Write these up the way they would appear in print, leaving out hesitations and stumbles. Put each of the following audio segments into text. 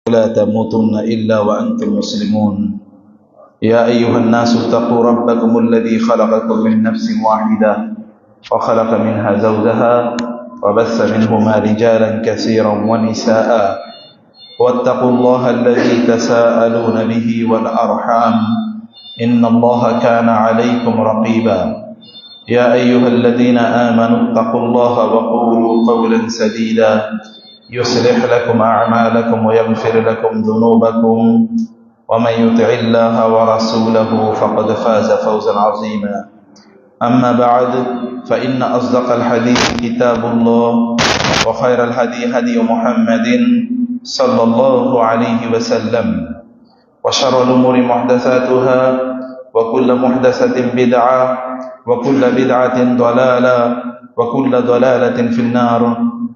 لا تموتن إلا وأنتم مسلمون يا أيها الناس اتقوا ربكم الذي خلقكم من نفس واحدة وخلق منها زوجها وبث منهما رجالا كثيرا ونساء واتقوا الله الذي تساءلون به والأرحام إن الله كان عليكم رقيبا يا أيها الذين آمنوا اتقوا الله وقولوا قولا سديدا يصلح لكم أعمالكم ويغفر لكم ذنوبكم ومن يطع الله ورسوله فقد فاز فوزا عظيما أما بعد فإن أصدق الحديث كتاب الله وخير الهدي هدي محمد صلى الله عليه وسلم وشر الأمور محدثاتها وكل محدثة بدعة وكل بدعة ضلالة وكل ضلالة في النار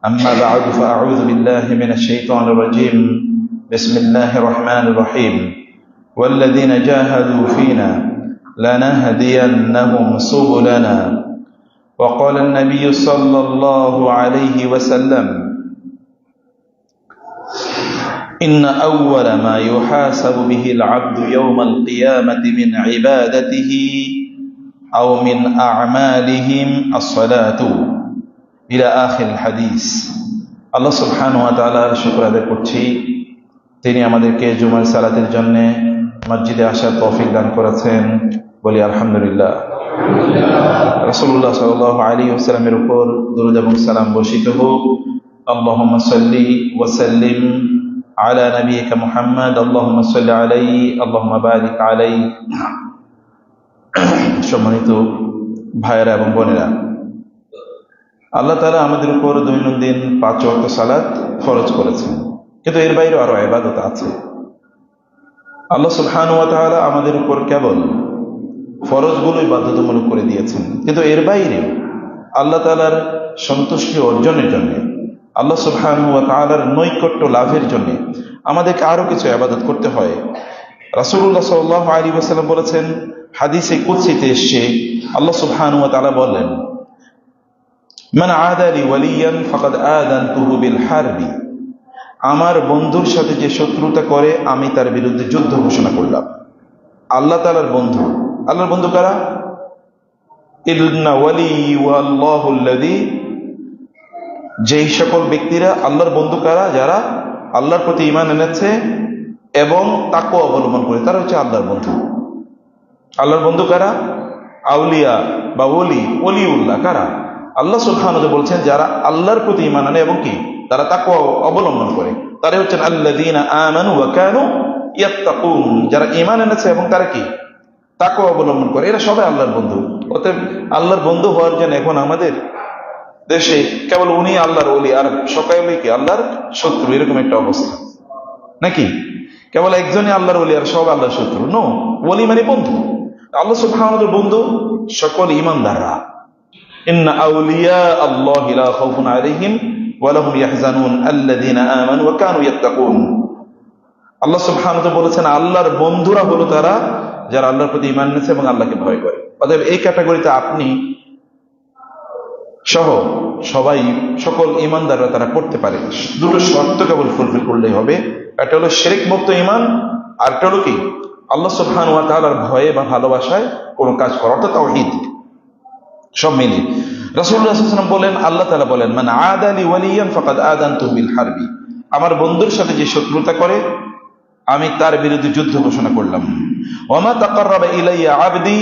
أما بعد فأعوذ بالله من الشيطان الرجيم بسم الله الرحمن الرحيم والذين جاهدوا فينا لنهدينهم سبلنا وقال النبي صلى الله عليه وسلم إن أول ما يحاسب به العبد يوم القيامة من عبادته أو من أعمالهم الصلاة إلى آخر الحديث আল্লাহ সুবহানাহু ওয়া তাআলার শুকর আদায় করছি, তিনি আমাদেরকে জুমার সালাতের জন্য মসজিদে আসার তৌফিক দান করেছেন। বলি আলহামদুলিল্লাহ। রাসূলুল্লাহ সাল্লাল্লাহু আলাইহি ওয়াসাল্লামের উপর দরুদ এবং সালাম বর্ষিত হোক। আল্লাহুম্মা সাল্লি ওয়া সাল্লিম আলা নাবিয়িকা মুহাম্মদ, আল্লাহুম্মা সাল্লি আলাইহি আল্লাহুম্মা বারিক আলাইহি। সম্মানিত ভাইয়েরা এবং বোনেরা, আল্লাহ তাআলা আমাদের উপর দৈনন্দিন 5 ওয়াক্ত সালাত ফরজ করেছেন, কিন্তু এর বাইরে আরো ইবাদত আছে। আল্লাহ সুবহানাহু ওয়া তাআলা আমাদের উপর কেবল ফরজগুলোই বাধ্যতামূলক করে দিয়েছেন, কিন্তু এর বাইরে আল্লাহ তাআলার সন্তুষ্টি অর্জনের জন্য, আল্লাহ সুবহানাহু ওয়া তাআলার নৈকট্য লাভের জন্য আমাদেরকে আরো কিছু ইবাদত করতে হয়। রাসূলুল্লাহ সাল্লাল্লাহু আলাইহি ওয়াসাল্লাম বলেছেন, হাদিসে কুদসিতে এসেছে, আল্লাহ সুবহানাহু ওয়া তাআলা বলেন, মান আদা লি ওয়ালিয়ান ফাকাদ আযানতুহু বিল হারবি, আমার বন্ধুর সাথে যে শত্রুতা করে আমি তার বিরুদ্ধে যুদ্ধ ঘোষণা করলাম। আল্লাহ তাআলার বন্ধু, আল্লাহর বন্ধু কারা? ইন্না ওয়ালি ওয়াল্লাহুল্লাযী, যেই সকল ব্যক্তিরা আল্লাহর বন্ধু কারা? যারা আল্লাহর প্রতি ঈমান এনেছে এবং তাকওয়া অবলম্বন করে, তারা হচ্ছে আল্লাহর বন্ধু। আল্লাহর বন্ধু কারা? আউলিয়া বা ওলিউল্লাহ কারা? আল্লাহ সুবহানাহু ওয়া তাআলা বলছেন, যারা আল্লাহর প্রতি ঈমান আনে এবং কি তারা তাকওয়া অবলম্বন করে, তারা হচ্ছেন আল্লাযীনা আমানু ওয়া কানু ইয়াত্তাকুন, যারা ঈমান এনেছে এবং তারা কি তাকওয়া অবলম্বন করে, এরা সবাই আল্লাহর বন্ধু। অতএব আল্লাহর বন্ধু হওয়ার জন্য এখন আমাদের দেশে কেবল উনি আল্লাহর ওলি আর সকলেই কি আল্লাহর শত্রু, এরকম একটা অবস্থা নাকি? কেবল একজনই আল্লাহর ওলি আর সব আল্লাহর শত্রু? নো, ওলি মানে বন্ধু। আল্লাহ সুবহানাহু ওয়া তাআলার বন্ধু সকল ঈমানদাররা। ইন্না আউলিয়া আল্লাহি লা খাউফুন আলাইহিম ওয়া লাহুম ইয়াহজানুন আল্লাযীনা আমানু ওয়া কানু ইয়াত্তাকুন। আল্লাহ সুবহানাহু ওয়া তাআলা বলেছেন, আল্লাহর বন্ধুরা হলো তারা যারা আল্লাহর প্রতি ঈমান এনেছে এবং আল্লাহকে ভয় করে। অতএব এই ক্যাটাগরিতে আপনি সহ সবাই, সকল ঈমানদাররা তারা করতে পারে। দুটো শর্ত কেবল ফুলফিল করলেই হবে। একটা হলো শিরক মুক্ত ঈমান, আর একটা হলো কি আল্লাহ সুবহানাহু ওয়া তাআলার ভয়ে বা ভালোবাসায় কোনো কাজ করা, অর্থাৎ তাওহীদ। সব মিলে রাসূলুল্লাহ সাল্লাল্লাহু আলাইহি ওয়াসাল্লাম বলেন, আল্লাহ তাআলা বলেন, মান আদা লি ওয়ালিয়ান ফাকাদ আযানতুহু বিল হারবি, আমার বন্ধুর সাথে যে শত্রুতা করে আমি তার বিরুদ্ধে যুদ্ধ ঘোষণা করলাম। ওয়া মা তাকাররাবা ইলাইয়া আবদি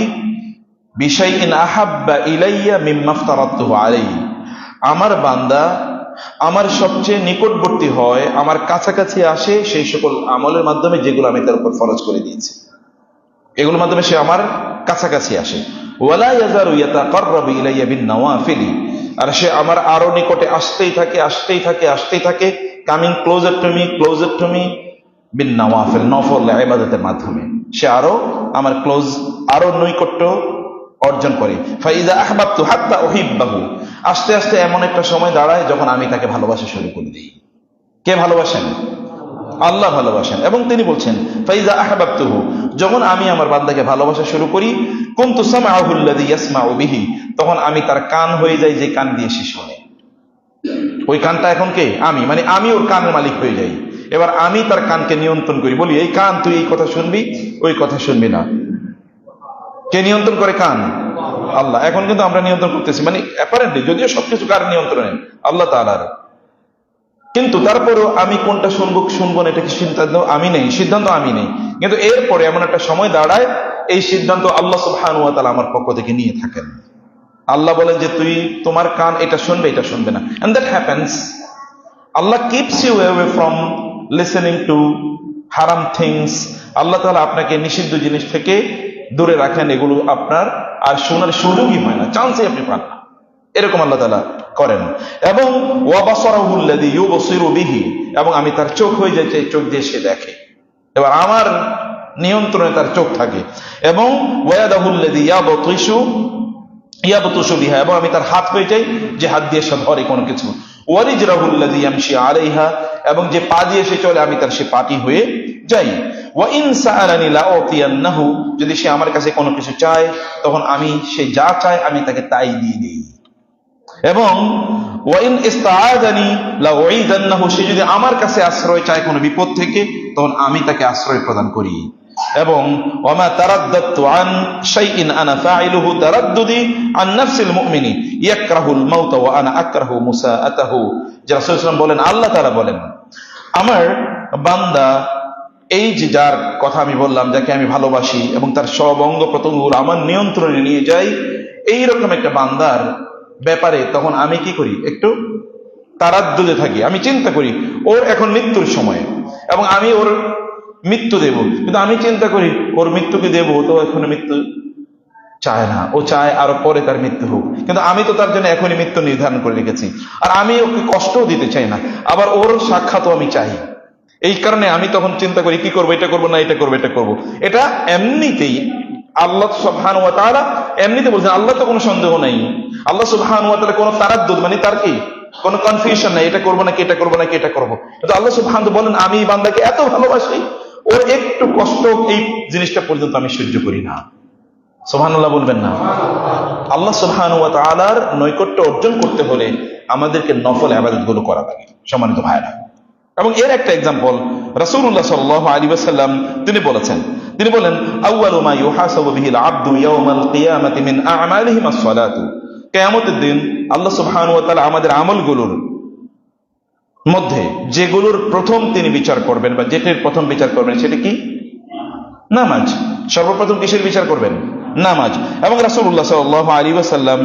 বিশাইইন আহাব্বা ইলাইয়া মিম্মা ইফতারাতুহু আলাইহি, আমার বান্দা আমার সবচেয়ে নিকটবর্তী হয়, আমার কাছাকাছি আসে সেই সকল আমলের মাধ্যমে যেগুলো আমি তার উপর ফরজ করে দিয়েছি, এগুলোর মাধ্যমে সে আমার কাছাকাছি আসে। ওয়ালা ইয়াজারু ইয়াতাকাররাবু ইলাইয়া বিন নওয়াফিলি, আর সে আমার আরো নিকটে আসতেই থাকে, কামিং ক্লোজার টু মি বিন নওয়াফিল, নফল ইবাদতের মাধ্যমে সে আরো আমার আরো নৈকট্য অর্জন করে। ফাইজা আহবাবতু হাত্তা উহিব্বাহু, আস্তে আস্তে এমন একটা সময় দাঁড়ায় যখন আমি তাকে ভালোবাসা শুরু করে দিই। কে ভালোবাসেন? আল্লাহ ভালোবাসেন। এবং তিনি বলছেন, ফাইজা আহবাবতুহু, যখন আমি আমার বান্দাকে ভালোবাসা শুরু করি, কুনতু সামাউহু আল্লাযী ইয়াসমাউ বিহি, তখন আমি তার কান হয়ে যাই যে কান দিয়ে সে শোনে। ওই কানটা এখন কে? আমি, মানে আমি ওর কানের মালিক হয়ে যাই। এবার আমি তার কানকে নিয়ন্ত্রণ করি, বলি এই কান তুই এই কথা শুনবি, ওই কথা শুনবি না। কে নিয়ন্ত্রণ করে? কান, আল্লাহ। এখন কিন্তু আমরা নিয়ন্ত্রণ করতেছি, মানে অ্যাপারেন্টলি, যদিও সবকিছু কার নিয়ন্ত্রণে? আল্লাহ তাআলার। কিন্তু তারপরেও আমি কোনটা শুনবো না এটা কি সিদ্ধান্ত আমি নেই, সিদ্ধান্ত আমি নেই। কিন্তু এরপরে এমন একটা সময় দাঁড়ায় এই সিদ্ধান্ত আল্লাহ সুবহানাহু ওয়া তাআলা আমার পক্ষ থেকে নিয়ে থাকেন। আল্লাহ বলেন যে তোমার কান এটা শুনবে, এটা শুনবে না। And that happens. Allah keeps you away from listening to হারাম থিংস। আল্লাহ তাআলা আপনাকে নিষিদ্ধ জিনিস থেকে দূরে রাখেন, এগুলো আপনার আর শোনার সুযোগই হয় না, চান্সই আপনি পান না, এরকম আল্লাহ তাআলা করেন। এবং ওয়াবাসারাহুল্লাযী ইউবসিরু বিহি, এবং আমি তার চোখ হয়ে যাই, এই চোখ দিয়ে সে দেখে, এবার আমার নিয়ন্ত্রণে তার চোখ থাকে। এবং ওয়ায়াদাহুল্লাযী ইয়াবতুশু বিহা, এবং আমি তার হাত হয়ে যাই যে হাত দিয়ে সে ধরে কোনো কিছু। ওয়ারিজরাহুল্লাযী ইয়ামশি আলাইহা, এবং যে পা দিয়ে সে চলে আমি তার সে পাটি হয়ে যাই। ওয়া ইন সাআলানি লাউতিয়ান্নাহু, যদি সে আমার কাছে কোনো কিছু চায় তখন আমি সে যা চায় আমি তাকে তাই দিয়ে দিই। এবং ওয়া ইন ইস্তাআযানি লাউঈদান্নাহু, সে যদি আমার কাছে আশ্রয় চায় কোনো বিপদ থেকে তখন আমি তাকে আশ্রয় প্রদান করি। এবং ওয়ামা তারাদ্দাতু আন শাইইন আনা ফাইলুহু তারাদ্দুদি আন নাফসিল মুমিনি ইয়াকরাহুল মাউত ওয়া আনা আকরাহু মুসাআতাহু। যে রাসূল সাল্লাল্লাহু আলাইহি ওয়াসাল্লাম বলেন, আল্লাহ তাআলা বলেন, আমার বান্দা এই যে যার কথা আমি বললাম, যাকে আমি ভালোবাসি এবং তার সব অঙ্গ প্রত্যঙ্গগুলো আমার নিয়ন্ত্রণে নিয়ে যাই, এইরকম একটা বান্দার ব্যাপারে তখন আমি কি করি? একটু তারাদ্দুদে থাকি, আমি চিন্তা করি ওর এখন মৃত্যুর সময় এবং আমি ওর মৃত্যু দেব, কিন্তু আমি চিন্তা করি ওর মৃত্যুকে দেব, তো এখন মৃত্যু চায় না, ও চায় আরো পরে তার মৃত্যু হোক, কিন্তু আমি তো তার জন্য এখনই মৃত্যু নির্ধারণ করে রেখেছি, আর আমি ওকে কষ্টও দিতে চাই না, আবার ওর সাক্ষাৎও আমি চাই। এই কারণে আমি তখন চিন্তা করি কি করবো, এটা করবো না এটা করবো, এটা করবো। এটা এমনিতেই আল্লাহ সুবহানাহু ওয়া তাআলা এমনিতে বলছেন, আল্লাহ তো কোনো সন্দেহ নাই, আল্লাহ সুবহানাহু ওয়া তাআলা কোনো তারাদ্দুদ মানে তার কি কোনো কনফিউশন নাই, এটা করবো নাকি এটা করবো নাকি এটা করবো। কিন্তু আল্লাহ সুবহানাহু বলেন, আমি এই বান্দাকে এত ভালোবাসি, ওর একটু কষ্ট এই জিনিসটা পর্যন্ত আমি সহ্য করি না। সুবহানাল্লাহ বলবেন না? আল্লাহ সুবহানাহু ওয়া তাআলার নৈকট্য অর্জন করতে হলে আমাদেরকে নফল ইবাদত গুলো করা লাগে, সম্মানিত ভাইরা। এবং এর একটা এক্সাম্পল রাসূলুল্লাহ সাল্লাল্লাহু আলাইহি ওয়াসাল্লাম তিনি বলেন, আউয়ালু মা ইউহাসাবু বিহিল আবদু ইয়াওমাল কিয়ামাতি মিন আ'মালিহি আস-সালাতু। কিয়ামতের দিন আল্লাহ সুবহানাহু ওয়া তাআলা আমাদের আমলগুলোর মধ্যে যেগুলোর প্রথম তিনি বিচার করবেন বা যেটির প্রথম বিচার করবেন সেটা কি? নামাজ। সর্বপ্রথম কিসের বিচার করবেন? নামাজ। এবং রাসূলুল্লাহ সাল্লাল্লাহু আলাইহি ওয়াসাল্লাম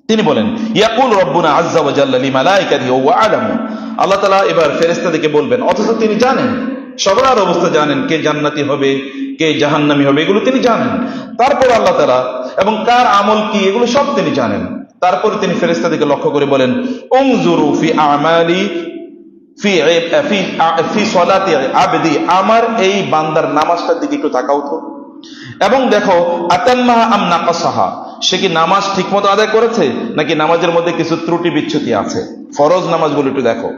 তিনি বলেন, ইয়াকুল রাব্বুনা আযযা ওয়া জাল্লা লিমালাইকাতিহি ওয়া আলামু। আল্লাহ তাআলা এবার ফেরেশতাদেরকে বলবেন, অথচ তিনি জানেন, সবার অবস্থা জানেন, কে জান্নাতি হবে কে জাহান্নামী হবে এগুলো তিনি জানেন। তারপর আল্লাহ তাআলা এবং কার আমল কি এগুলো সব তিনি জানেন। তারপরে তিনি ফেরেশতাদেরকে লক্ষ্য করে বলেন, উনজুরু ফি আমালি ফি সলাতি আবদি, আমার এই বান্দার নামাজটার দিকে একটু তাকাও তো, এবং দেখো আতাম্মাহা আম নাকাসাহা, সে কি নামাজ ঠিকমতো আদায় করেছে নাকি নামাজের মধ্যে কিছু ত্রুটি বিচ্যুতি আছে। ফরজ নামাজগুলো একটু দেখো,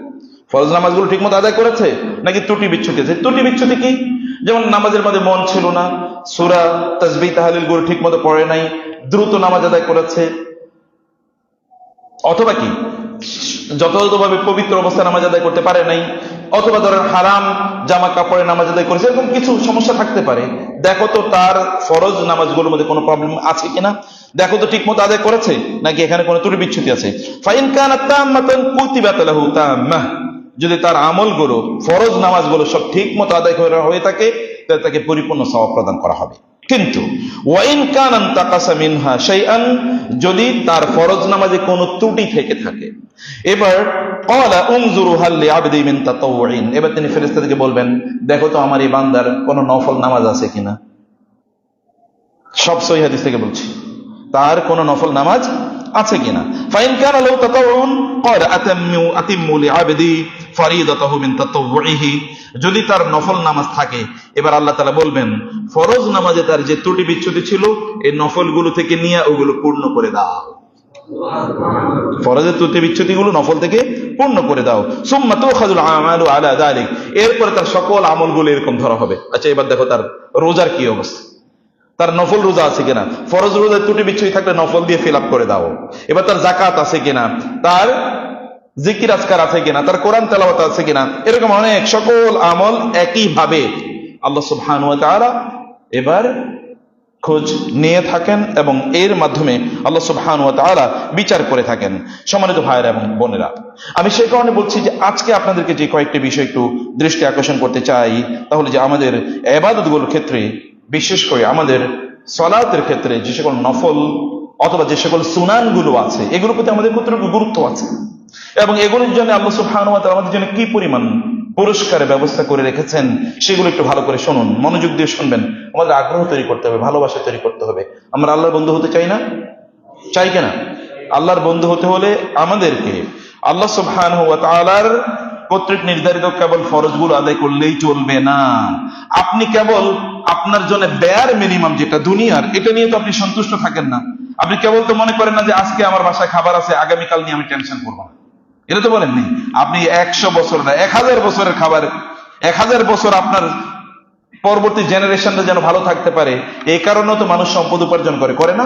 ফরজ নামাজগুলো ঠিকমতো আদায় করেছে নাকি ত্রুটি বিচ্যুতি আছে। ত্রুটি বিচ্যুতি কি? যেমন নামাজের মধ্যে মন ছিল না, সূরা তাসবিহ তাহলিল গুলো ঠিকমতো পড়ে নাই, দ্রুত নামাজ আদায় করেছে, অথবা কি যথাযথভাবে পবিত্র অবস্থায় নামাজ আদায় করতে পারে নাই, অথবা ধরেন হারাম জামা কাপড়ে নামাজ আদায় করেছে, এরকম কিছু সমস্যা থাকতে পারে। দেখো তো তার ফরজ নামাজগুলোর মধ্যে কোনো প্রবলেম আছে কিনা, দেখো তো ঠিকমতো আদায় করেছে নাকি এখানে কোনো ত্রুটি বিচ্যুতি আছে। ফাইন কানাত তাম্মাতান কুতিবাত লাহু তাম্মাহ, যদি তার আমলগুলো ফরজ নামাজগুলো সব ঠিকমতো আদায় করা হয়ে থাকে তাহলে তাকে পরিপূর্ণ সওয়াব প্রদান করা হবে। কিন্তু ওয়াইন কান তাকাসা মিনহা শাইআন, যদি তার ফরজ নামাজে কোনো ত্রুটি থেকে থাকে, এবার ক্বালা উনজুরু হাল লিআবদি মিন তাতাওউইন, এবার তিনি ফেরেশতাদেরকে বলবেন, দেখো তো আমার এই বান্দার কোনো নফল নামাজ আছে কিনা। সব সহিহ হাদিস থেকে বলছি, তার কোনো নফল নামাজ আছে কিনা। ফাইন কানা লাহু তাতাওউন ক্বালা আতিম্মু লিআবদি ফরিদাতাহু মিন তাতাওউইহি, যদি তার নফল নামাজ থাকে এবার আল্লাহ তাআলা বলবেন, ফরজ নামাজে তার যে ত্রুটি বিচ্যুতি ছিল এই নফলগুলো থেকে নিয়ে ওগুলো পূর্ণ করে দাও। ফরজের ত্রুটি বিচ্যুতিগুলো নফল থেকে পূর্ণ করে দাও। সুম্মা তুখাযুল আমালু আলা যালিক, এরপরে তার সকল আমলগুলো এরকম ধরা হবে। আচ্ছা, এবার দেখো তার রোজার কি অবস্থা, তার নফল রোজা আছে কিনা। ফরজ রোজার ত্রুটি বিচ্যুতি থাকলে নফল দিয়ে ফিল আপ করে দাও। এবার তার যাকাত আছে কিনা, তার জিকির আজকার আছে কিনা, তার কোরআন তেলাওয়াত আছে কিনা, এরকম অনেক সকল আমল একইভাবে আল্লাহ সুবহানাহু ওয়া তাআলা এবার খোঁজ নিয়ে থাকেন এবং এর মাধ্যমে আল্লাহ সুবহানাহু ওয়া তাআলা বিচার করে থাকেন। সম্মানিত ভাইয়েরা এবং বোনেরা, আমি সেই কারণে বলছি যে আজকে আপনাদেরকে যে কয়েকটি বিষয় একটু দৃষ্টি আকর্ষণ করতে চাই, তাহলে যে আমাদের ইবাদতগুলোর ক্ষেত্রে, বিশেষ করে আমাদের সালাতের ক্ষেত্রে যে সকল নফল অথবা যে সকল সুনানগুলো আছে, এগুলোর প্রতি আমাদের কতটুকু গুরুত্ব আছে এবং এগুলোর জন্য আল্লাহ সুবহানাহু ওয়া তাআলা আমাদের জন্য কি পরিমাণ পুরস্কারের ব্যবস্থা করে রেখেছেন, সেগুলো একটু ভালো করে শুনুন, মনোযোগ দিয়ে শুনবেন। আমাদের আগ্রহ তৈরি করতে হবে, ভালোবাসা তৈরি করতে হবে। আমরা আল্লাহর বন্ধু হতে চাই না? চাই কিনা? আল্লাহর বন্ধু হতে হলে আমাদেরকে আল্লাহ সুবহানাহু ওয়া তাআলার কর্তৃক নির্ধারিত কেবল ফরজগুলো আদায় করলেই চলবে না। আপনি কেবল আপনার জন্য বেয়ার মিনিমাম যেটা দুনিয়ার, এটা নিয়ে তো আপনি সন্তুষ্ট থাকেন না। আপনি কেবল তো মনে করেন না যে আজকে আমার বাসায় খাবার আছে, আগামীকাল নিয়ে আমি টেনশন করবো না, এটা তো বলেননি। আপনি 100 বছর না 1000 বছরের খাবার, 1000 বছর আপনার পরবর্তী জেনারেশনটা যেন ভালো থাকতে পারে, এই কারণেও তো মানুষ সম্পদ উপার্জন করে না?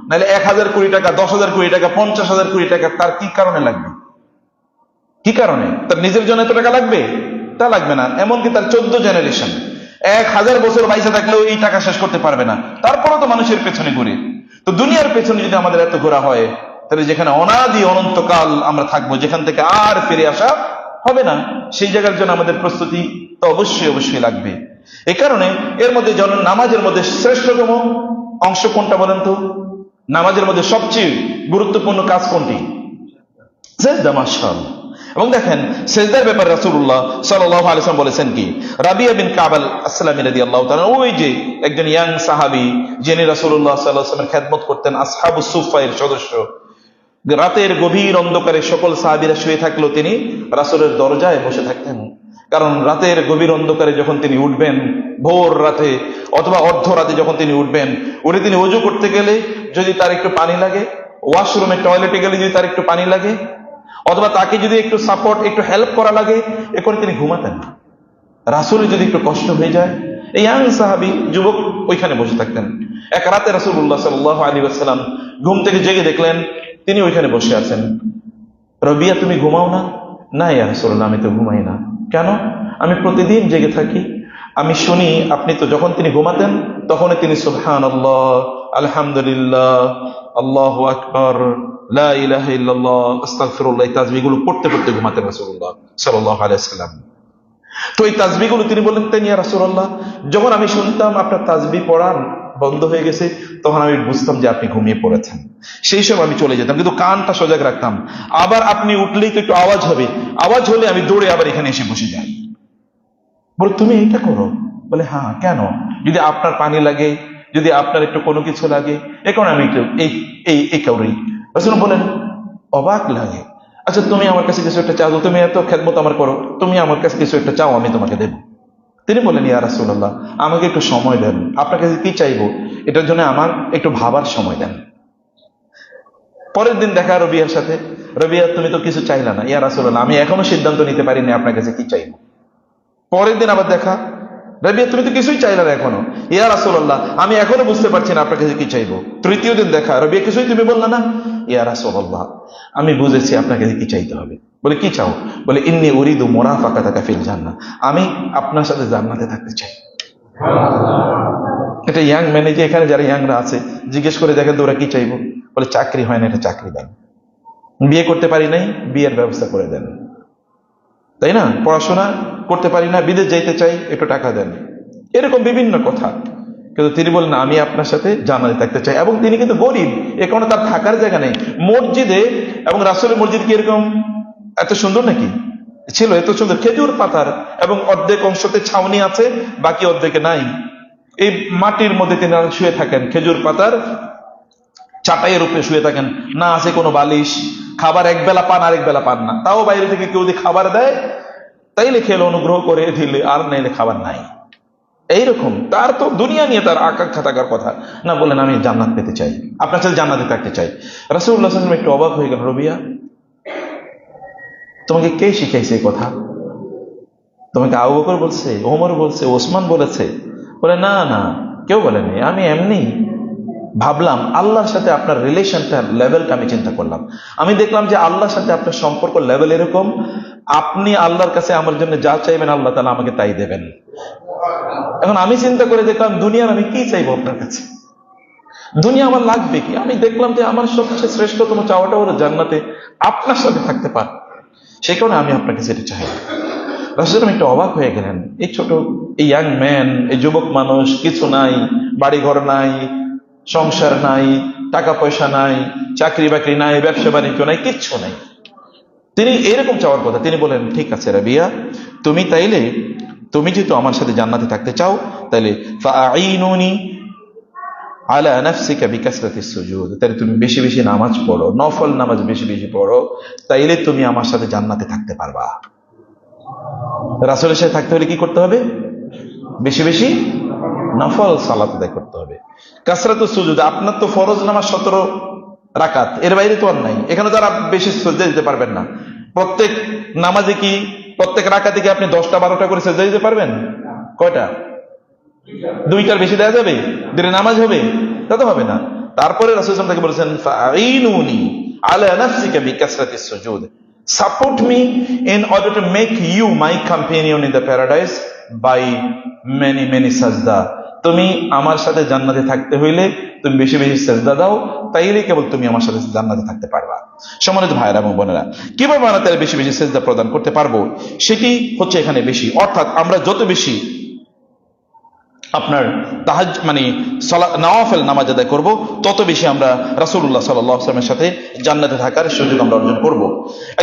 নাহলে 1000 কোটি টাকা, 10,000 কোটি টাকা, 50,000 কোটি টাকা তার কি কারণে লাগবে? কি কারণে? তার নিজের জন্য এত টাকা লাগবে? তা লাগবে না। এমনকি তার 14 জেনারেশন 1000 বছর বাইসে থাকলেও এই টাকা শেষ করতে পারবে না, তারপরেও তো মানুষের পেছনে ঘুরে। তো দুনিয়ার পেছনে যদি আমাদের এত ঘোরা হয়, তাহলে যেখানে অনাদি অনন্তকাল আমরা থাকবো, যেখান থেকে আর ফিরে আসা হবে না, সেই জায়গার জন্য আমাদের প্রস্তুতি তো অবশ্যই অবশ্যই লাগবে। এই কারণে এর মধ্যে যেমন নামাজের মধ্যে শ্রেষ্ঠতম অংশ কোনটা বলেন তো? নামাজের মধ্যে সবচেয়ে গুরুত্বপূর্ণ কাজ কোনটি? সিজদা। মাশাআল্লাহ। এবং দেখেন সিজদার ব্যাপারে রাসূলুল্লাহ সাল্লাল্লাহু আলাইহি ওয়াসাল্লাম বলেছেন কি, রাবিয়া বিন কাব আল-আসলামী রাদিয়াল্লাহু তাআলা, ওই যে একজন ইয়াং সাহাবী যিনি রাসূলুল্লাহ সাল্লাল্লাহু আলাইহি ওয়াসাল্লামের খেদমত করতেন, আসহাবুস সুফফায়ের সদস্য। রাতের গভীর অন্ধকারে সকল সাহাবীরা শুয়ে থাকলেও তিনি রাসূলের দরজায় বসে থাকতেন। কারণ রাতের গভীর অন্ধকারে যখন তিনি উঠবেন, ভোর রাতে অথবা অর্ধ রাতে যখন তিনি উঠবেন, উঠে তিনি ওযু করতে গেলে যদি তার একটু পানি লাগে, ওয়াশরুমে টয়লেটে গেলে যদি তার একটু পানি লাগে, অথবা তাকে যদি একটু সাপোর্ট, একটু হেল্প করা লাগে, এ করে তিনি ঘুমাতেন না। রাসূলের যদি একটু কষ্ট হয়ে যায়, এই ইয়াং সাহাবী যুবক ওইখানে বসে থাকতেন। এক রাতে রাসূলুল্লাহ সাল্লাল্লাহু আলাইহি ওয়াসাল্লাম ঘুম থেকে জেগে দেখলেন তিনি ওইখানে বসে আছেন। রবিয়া, তুমি ঘুমাও না? না ইয়া রাসূলুল্লাহ, আমি তো ঘুমাই না। কেন? আমি প্রতিদিন জেগে থাকি, আমি শুনি আপনি তো যখন তিনি ঘুমাতেন তখনই তিনি সুবহানাল্লাহ, আলহামদুলিল্লাহ, আল্লাহু আকবার, লা ইলাহা ইল্লাল্লাহ, আস্তাগফিরুল্লাহ, এই তাসবিহগুলো পড়তে পড়তে ঘুমাতেন রাসূলুল্লাহ সাল্লাল্লাহু আলাইহি ওয়াসাল্লাম। তো এই তাসবিহগুলো তিনি বলতেন, ইয়া রাসূলুল্লাহ, যখন আমি শুনতাম আপনার তাসবিহ পড়া বন্ধ হয়ে গেছে, তখন আমি বুঝতাম যে আপনি ঘুমিয়ে পড়েছেন। সেই সময় আমি চলে যেতাম, কিন্তু কানটা সজাগ রাখতাম। আবার আপনি উঠলেই তো একটু আওয়াজ হবে, আওয়াজ হলে আমি দৌড়ে আবার এখানে এসে বসে যাই। বলে, তুমি এটা করো? বলে, হ্যাঁ। কেন? যদি আপনার পানি লাগে, যদি আপনার একটু কোনো কিছু লাগে, এ কারণে আমি একটু এই করি। রাসূল বলেন, অবাক লাগে, আচ্ছা তুমি আমার কাছে কিছু একটা চাও, তুমি এত খেদমত আমার করো, তুমি আমার কাছে কিছু একটা চাও, আমি তোমাকে দেব। তিনি বলেন, ইয়া রাসূলুল্লাহ, আমাকে একটু সময় দেন, আপনার কাছে কি চাইবো এটার জন্য আমার একটু ভাবার সময় দেন। পরের দিন দেখা রবিয়ার সাথে, রবিয়া, তুমি তো কিছু চাইলা না। ইয়া রাসূলুল্লাহ, আমি এখনো সিদ্ধান্ত নিতে পারিনি আপনার কাছে কি চাইবো। পরের দিন আবার দেখা, রবিয়া, তুমি তো কিছুই চাইলা না এখনো। ইয়া রাসূলুল্লাহ, আমি এখনো বুঝতে পারছি না আপনার কাছে কি চাইবো। তৃতীয় দিন দেখা, রবিয়া, কিছুই তুমি বললা না। ইয়া রাসূলুল্লাহ, আমি বুঝেছি আপনার কাছে কি চাইতে হবে। বলে, কি চাও? বলে, ইন্নী উরিদু মুরাফাকাতাকা ফিল জান্নাহ, আমি আপনার সাথে জান্নাতে থাকতে চাই। এটা ইয়াং ম্যানেজে, এখানে যারা ইয়াংরা আছে জিজ্ঞেস করে দেখেন তো ওরা কি চাইবো। বলে, চাকরি হয় না, এটা চাকরি দেন। বিয়ে করতে পারি নাই, বিয়ের ব্যবস্থা করে দেন। তাই না? পড়াশোনা করতে পারি না, বিদেশ যাইতে চাই, একটু টাকা দেন। এরকম বিভিন্ন কথা। কিন্তু তিনি বলেন, আমি আপনার সাথে জান্নাতে থাকতে চাই। এবং তিনি কিন্তু গরিব, এ কারণে তার থাকার জায়গা নেই মসজিদে। এবং রাসূলের মসজিদ কি এরকম এত সুন্দর নাকি ছিল? এত সুন্দর, খেজুর পাতার, এবং অর্ধেক অংশতে ছাউনি আছে, বাকি অর্ধেকে নাই। এই মাটির মধ্যে তিনি শুয়ে থাকেন, খেজুর পাতার চাটাইয়ের উপরে শুয়ে থাকেন, না আছে কোনো বালিশ। খাবার এক বেলা পান, আরেক বেলা পান না। তাও বাইরে থেকে কেউ যদি খাবার দেয় তাইলে খেলে অনুগ্রহ করে দিলে, আর নাইলে খাবার নাই। এইরকম তার তো দুনিয়া নিয়ে তার আকাঙ্ক্ষা থাকার কথা না। বলেন, আমি জান্নাত পেতে চাই, আপনার সাথে জান্নাতে থাকতে চাই। রাসূলুল্লাহ সাল্লাল্লাহু আলাইহি ওয়াসাল্লাম একটু অবাক হয়ে গেল, রবিয়া, তোমাকে কে শিখাইছে এই কথা? তোমাকে আবু বকর বলছে, ওমর বলছে, ওসমান বলেছে? বলে, না না, কেউ বলেনি, আমি এমনি ভাবলাম আল্লাহর সাথে আপনার রিলেশনটা লেভেলটা আমি চিন্তা করলাম, আমি দেখলাম যে আল্লাহর সাথে আপনার সম্পর্ক লেভেল এরকম, আপনি আল্লাহর কাছে আমার জন্য যা চাইবেন আল্লাহ তাআলা আমাকে তাই দেবেন। এখন আমি চিন্তা করে দেখলাম দুনিয়ার আমি কি চাইবো আপনার কাছে, দুনিয়া আমার লাগবে কি? আমি দেখলাম যে আমার সবচেয়ে শ্রেষ্ঠতম চাওয়াটা হলো জান্নাতে আপনার সাথে থাকতে পার, সেই কারণে আমি আপনাকে যেতে চাই। রাসূল একটু অবাক হয়ে গেলেন, এই ছোট এই ইয়াং ম্যান, এই যুবক মানুষ, কিছু নাই, বাড়ি ঘর নাই, সংসার নাই, টাকা পয়সা নাই, চাকরি বাকরি নাই, ব্যবসা বাণিজ্য নাই, কিচ্ছু নাই, তিনি এরকম চাওয়ার কথা। তিনি বলেন, ঠিক আছে রাবিয়া, তুমি যেহেতু আমার সাথে জান্নাতে থাকতে চাও, তাইলে ফাআইনুনি আলা নাফসিকা বিকাসরাতিস সুজুদ, তাহলে তুমি বেশি বেশি নামাজ পড়ো, নফল নামাজ বেশি বেশি পড়ো, তাইলে তুমি আমার সাথে জান্নাতে থাকতে পারবা। রাসূলের সাথে থাকতে হলে কি করতে হবে? বেশি বেশি নফল সালাত আদায় করতে হবে। কাসরাতুস সুজুদ, আপনার তো ফরজ নামাজ 17 রাকাত, এর বাইরে তো আর নাই। এখানে তো আর বেশি সিজদা দিতে পারবেন না। প্রত্যেক নামাজে কি, প্রত্যেক রাকাতে কি আপনি 10টা 12টা করে সিজদা দিতে পারবেন? কয়টা? 2টার বেশি দেওয়া যাবে? দিনে নামাজ হবে? তা তো হবে না। তারপরে রাসূল সাল্লাল্লাহু আলাইহি ওয়াসাল্লাম তাকে বলেছেন, ফাআইনুনি আলা নাফসিকা বিকাসরাতিস সুজুদ, support me in order to make you my companion in the paradise by many many sajda. তুমি আমার সাথে জান্নাতে থাকতে হইলে তুমি বেশি বেশি সিজদা দাও, তাইলে কেবল তুমি আমার সাথে জান্নাতে থাকতে পারবা। সম্মানিত ভাইরা এবং বোনেরা, কিভাবে আমরা তাহলে বেশি বেশি সিজদা প্রদান করতে পারবো? সেটি হচ্ছে এখানে বেশি, অর্থাৎ আমরা যত বেশি আপনার নওয়াফেল নামাজ আদায় করব, তত বেশি আমরা রাসূলুল্লাহ সাল্লাল্লাহু আলাইহি ওয়াসাল্লামের সাথে জান্নাতে থাকার সুযোগ আমরা অর্জন করব।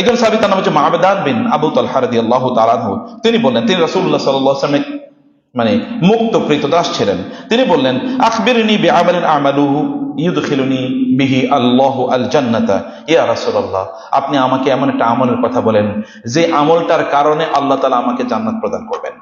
একজন সাহাবী, তার নাম হচ্ছে মা'বাদ বিন আবু তালহা রাদিয়াল্লাহু তাআলা আনহু, তিনি বললেন, তিনি রাসূলুল্লাহ সাল্লাল্লাহু আলাইহি ওয়াসাল্লামের মুক্ত কৃতদাস ছিলেন। তিনি বললেন, আখবিরনি বিআমালিন আমালুহু ইউদখিলুনি বিহি আল্লাহু আল জান্নাতা, ইয়া রাসূলুল্লাহ, আপনি আমাকে এমন একটা আমলের কথা বলেন যে আমলটার কারণে আল্লাহ তাআলা আমাকে জান্নাত প্রদান করবেন।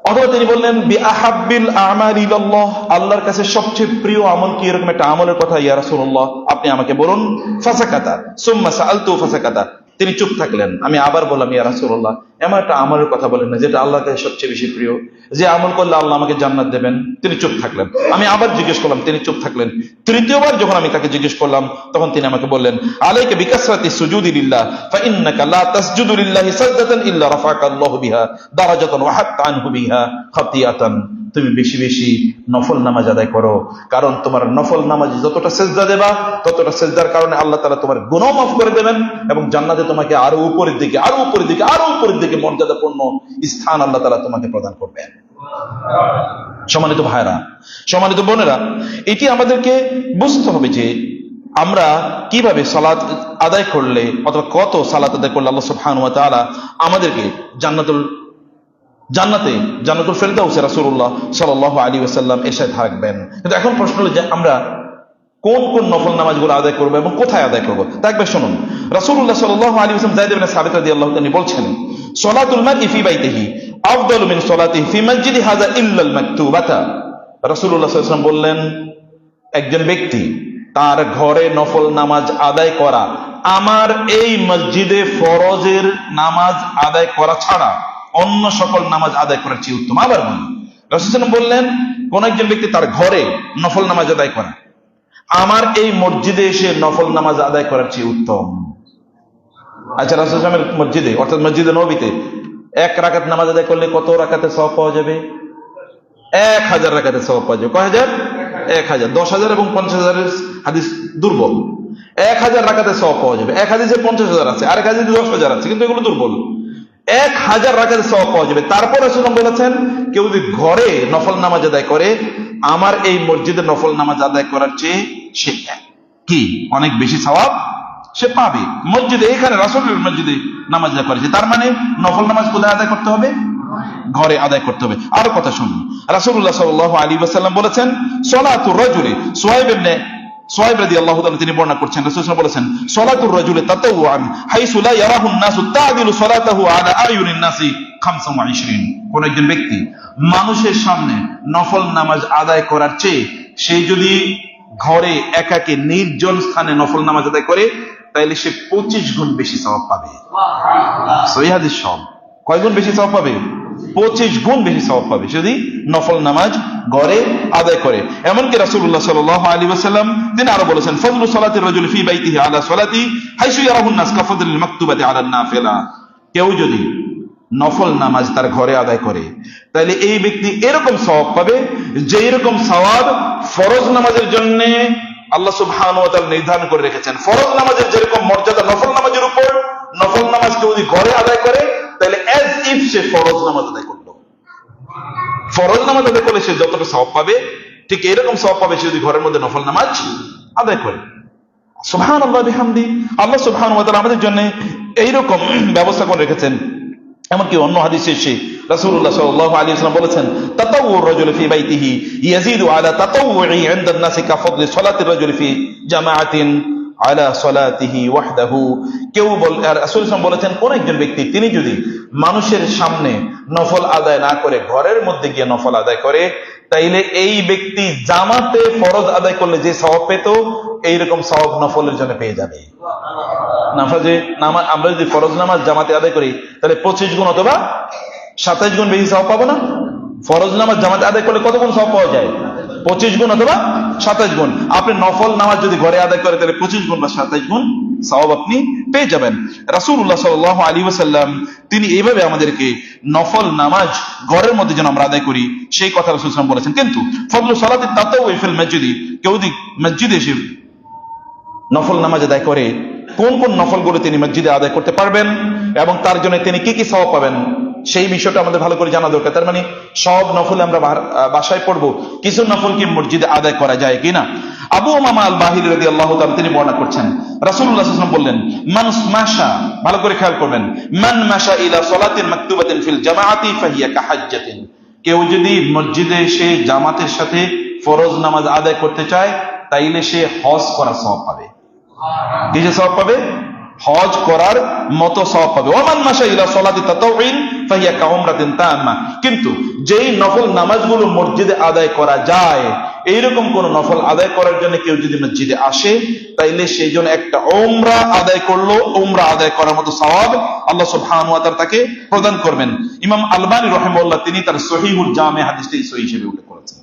অথবা তিনি বললেন, বিআহাব্বিল আমালি ইলাল্লাহ, আল্লাহর কাছে সবচেয়ে প্রিয় আমল কি, এরকম একটা আমলের কথা ইয়া রাসূলুল্লাহ আপনি আমাকে বলুন। ফাসাকাতা সুম্মা সাআলতু ফাসাকাতা, তিনি চুপ থাকলেন। আমি আবার বললাম, ইয়া রাসূলুল্লাহ এমন একটা আমলের কথা বলেন না যেটা আল্লাহর কাছে সবচেয়ে বেশি প্রিয়, যে আমল করলে আল্লাহ আমাকে জান্নাত দেবেন। তিনি চুপ থাকলেন। আমি আবার জিজ্ঞেস করলাম, তিনি চুপ থাকলেন। তৃতীয়বার যখন আমি তাকে জিজ্ঞেস করলাম, তখন তিনি আমাকে বললেন, আলাইকা বিকাসরাতি সুজুদি লিল্লাহ ফা ইন্নাকা লা তাসজুদু লিল্লাহি সাজদাতান ইল্লা রাফাকা আল্লাহু বিহা দারাজাতান ওয়া হাত্তা আনহু বিহা খাতিয়াতান, তুমি বেশি বেশি নফল নামাজ আদায় করো, কারণ তোমার নফল নামাজ যতটা সিজদা দেবা, ততটা সিজদার কারণে আল্লাহ তাআলা তোমার গুনাহ মাফ করে দেবেন এবং জান্নাতে তোমাকে আরো উপরের দিকে আরো উপরের দিকে আরো উপরের দিকে মর্যাদাপূর্ণ স্থান আল্লাহ তাআলা তোমাকে প্রদান করবেন। সম্মানিত ভাইরা, সম্মানিত বোনেরা, এটি আমাদেরকে বুঝতে হবে যে আমরা কিভাবে সালাত আদায় করলে অথবা কত সালাত আদায় করলে আল্লাহ সুবহানাহু ওয়া তাআলা আমাদেরকে জান্নাতুল ফেরদাউসে রাসূলুল্লাহ সাল্লাল্লাহু আলাইহি ওয়াসাল্লাম এসে থাকবেন। কিন্তু এখন প্রশ্ন হলো যে আমরা কোন কোন নফল নামাজগুলো আদায় করবো এবং কোথায় আদায় করবো? তা একবার শুনুন। রাসূলুল্লাহ সাল্লাল্লাহু আলাইহি ওয়াসাল্লাম যায়েদ ইবনে সাবিত রাদিয়াল্লাহু তাআলা বলছেন, সালাতুল মারই ফি বাইতিহি আফদালু মিন সালাতিহি ফি মসজিদি হাযা ইল্লা আল মাকতুবাতা। রাসূলুল্লাহ সাল্লাল্লাহু আলাইহি ওয়াসাল্লাম বললেন, একজন ব্যক্তি তার ঘরে নফল নামাজ আদায় করা আমার এই মসজিদে ফরজের নামাজ আদায় করা ছাড়া অন্য সকল নামাজ আদায় করার চেয়ে উত্তম। আবার রাসূল সাল্লাল্লাহু আলাইহি ওয়াসাল্লাম বললেন, কোন একজন ব্যক্তি তার ঘরে নফল নামাজ আদায় করা আমার এই মসজিদে এসে নফল নামাজ আদায় করার চেয়ে উত্তম। আচ্ছা, রাসূল সাল্লাল্লাহু আলাইহি ওয়াসাল্লামের মসজিদে অর্থাৎ মসজিদে নববীতে 1 রাকাত নামাজ আদায় করলে কত রাকাতে সওয়াব পাওয়া যাবে? 1000 রাকাতে সওয়াব পাওয়া যাবে। কয় হাজার? 1000। 10,000 এবং 50,000 হাদিস দুর্বল। 1000 রাকাতে সওয়াব পাওয়া যাবে। এক হাদিসে 50,000 আছে, আরেক হাদিসে 10,000 আছে, কিন্তু এগুলো দুর্বল। 1000 রাকাতে সওয়াব পাওয়া যাবে। তারপর রাসূল বলেছেন, কেউ যদি ঘরে নফল নামাজ আদায় করে আমার এই মসজিদে নফল নামাজ আদায় করার চেয়ে সে কি অনেক বেশি সওয়াব সে পাবে। মসজিদে, এখানে রাসূলের মসজিদে নামাজ আদায় করেছে, তার মানে নফল নামাজ কোথায় আদায় করতে হবে? ঘরে আদায় করতে হবে। আরো কথা শুনুন, রাসূলুল্লাহ সাল্লাল্লাহু আলাইহি ওয়াসাল্লাম বলেছেন, সালাতুর রাজুলি, সুহাইব রাদিয়াল্লাহু তাআলা তিনি বর্ণনা করছেন, রাসূল সাল্লাল্লাহু আলাইহি ওয়াসাল্লাম বলেছেন, সালাতুর রাজুলি তাতাওয়ান হাইসু লা ইয়ারাহু আন-নাসু তা'দিলু সালাতাহু আলা আয়ুনিন নাসি 25। কোন একজন ব্যক্তি মানুষের সামনে নফল নামাজ আদায় করার চেয়ে সে যদি ঘরে একাকে নির্জন স্থানে নফল নামাজ আদায় করে, তাইলে সে 25 গুণ বেশি সওয়াব পাবে। সহিহ হাদিস। সব কয় গুণ বেশি সওয়াব পাবে? 25 গুণ বেশি সওয়াব পাবে যদি নফল নামাজ ঘরে আদায় করে। এমনকি রাসূলুল্লাহ সাল্লাল্লাহু আলাইহি ওয়াসাল্লাম তিনি আরো বলেছেন, ফজলু সালাতির রাজুলি ফি বাইতিহি আলা সালাতি হাইসু ইয়ারাহুন নাস কাফদলিল মাকতুবাতি আলা নাফিলা। কেউ যদি নফল নামাজ তার ঘরে আদায় করে তাহলে এই ব্যক্তি এরকম সওয়াব পাবে যেই রকম সওয়াব ফরজ নামাজের জন্য আল্লাহ সুবহানাহু ওয়া তাআলা নির্ধারণ করে রেখেছেন। ফরজ নামাজের যেরকম মর্যাদা নফল নামাজের উপর, নফল নামাজ কেউ যদি ঘরে আদায় করে তাহলে অ্যাজ ইফ সে ফরজ নামাজ আদায় করলো। ফরজ নামাজ আদায় করলে সে যতটা সওয়াব পাবে ঠিক এরকম সওয়াব পাবে সে যদি ঘরের মধ্যে নফল নামাজ আদায় করে। সুবহানাল্লাহ বিহামদি। আল্লাহ সুবহানাহু ওয়া তাআলা আমাদের জন্য এইরকম ব্যবস্থা করে রেখেছেন। এমনকি অন্য হাদিসে এসে রাসূলুল্লাহ সাল্লাল্লাহু আলাইহি ওয়াসাল্লাম বলেছেন, তাতাওয়ুর রাজুলি ফি বাইতিহি ইয়াজিদু আলা তাতাওয়ুই ইনদা الناس কাফদলি সালাতির রাজুলি ফি জামাআতিন আলা সালাতিহি ওয়াহদাহু। কেউ রাসূল সাল্লাল্লাহু বলেছেন, কোন একজন ব্যক্তি তিনি যদি মানুষের সামনে নফল আদায় না করে ঘরের মধ্যে গিয়ে নফল আদায় করে তাইলে এই ব্যক্তি জামাতে ফরজ আদায় করলে যে সওয়াব পেত এইরকম সওয়াব নফলের জন্য পেয়ে যাবে। আমরা যদি ফরজ নামাজ জামাতে আদায় করি তাহলে 25 গুণ অথবা 27 গুণ বেশি সওয়াব পাবো না? ফরজ নামাজ জামাতে আদায় করলে কত গুণ সওয়াব পাওয়া যায়? 25 গুণ অথবা 27 গুণ। আপনি নফল নামাজ যদি ঘরে আদায় করে তাহলে 25 গুণ বা 27 গুণ সওয়াব আপনি পেয়ে যাবেন। রাসূলুল্লাহ সাল্লাল্লাহু আলাইহি ওয়াসাল্লাম তিনি এইভাবে আমাদেরকে নফল নামাজ ঘরের মধ্যে যেন আমরা আদায় করি সেই কথা রাসূল সাল্লাল্লাহু আলাইহি ওয়াসাল্লাম বলেছেন। কিন্তু ফজলু সালাতিত তাতাওয়ুই ফিল মসজিদি, কেউ যদি মসজিদে এসে নফল নামাজ আদায় করে কোন কোন নফলগুলো তিনি মসজিদে আদায় করতে পারবেন এবং তার জন্য তিনি কি কি সওয়াব পাবেন সেই বিষয়টা আমাদের ভালো করে জানা দরকার। তার মানে সব নফল আমরা বাসায় পড়বো, কিছু নফল কি মসজিদে আদায় করা যায় কিনা। আবু উমামা আল বাহিরি রাদিয়াল্লাহু তাআলা তিনি বর্ণনা করছেন, রাসূলুল্লাহ সাল্লাল্লাহু আলাইহি ওয়াসাল্লাম বললেন, মান মাশা, ভালো করে খেয়াল করবেন, মান মাশা ইলা সালাতিন মাকতুবাতিন ফিল জামাআতি ফাহিয়া কাহাজ্জাতিন। কেউ যদি মসজিদে এসে জামাতের সাথে ফরজ নামাজ আদায় করতে চায় তাইলে সে হজ করার সওয়াব পাবে। কি যে সওয়াব পাবে? হজ করার মতো সওয়াব পাবে। ওমান মাশা ইলা সালাতি তাতাউইন ফাহিয়া কাউমরাতিন তাম্মা। কিন্তু যেই নফল নামাজগুলো মসজিদে আদায় করা যায় এইরকম কোন নফল আদায় করার জন্য কেউ যদি মসজিদে আসে তাইলে সেই জন্য একটা উমরা আদায় করলো, উমরা আদায় করার মতো সওয়াব আল্লাহ সুবহানাহু ওয়া তাআলা তাকে প্রদান করবেন। ইমাম আলবানী রাহিমাহুল্লাহ তিনি তার সহিহুল জামে হাদিসটি সহিহ হিসেবে উল্লেখ করেছেন।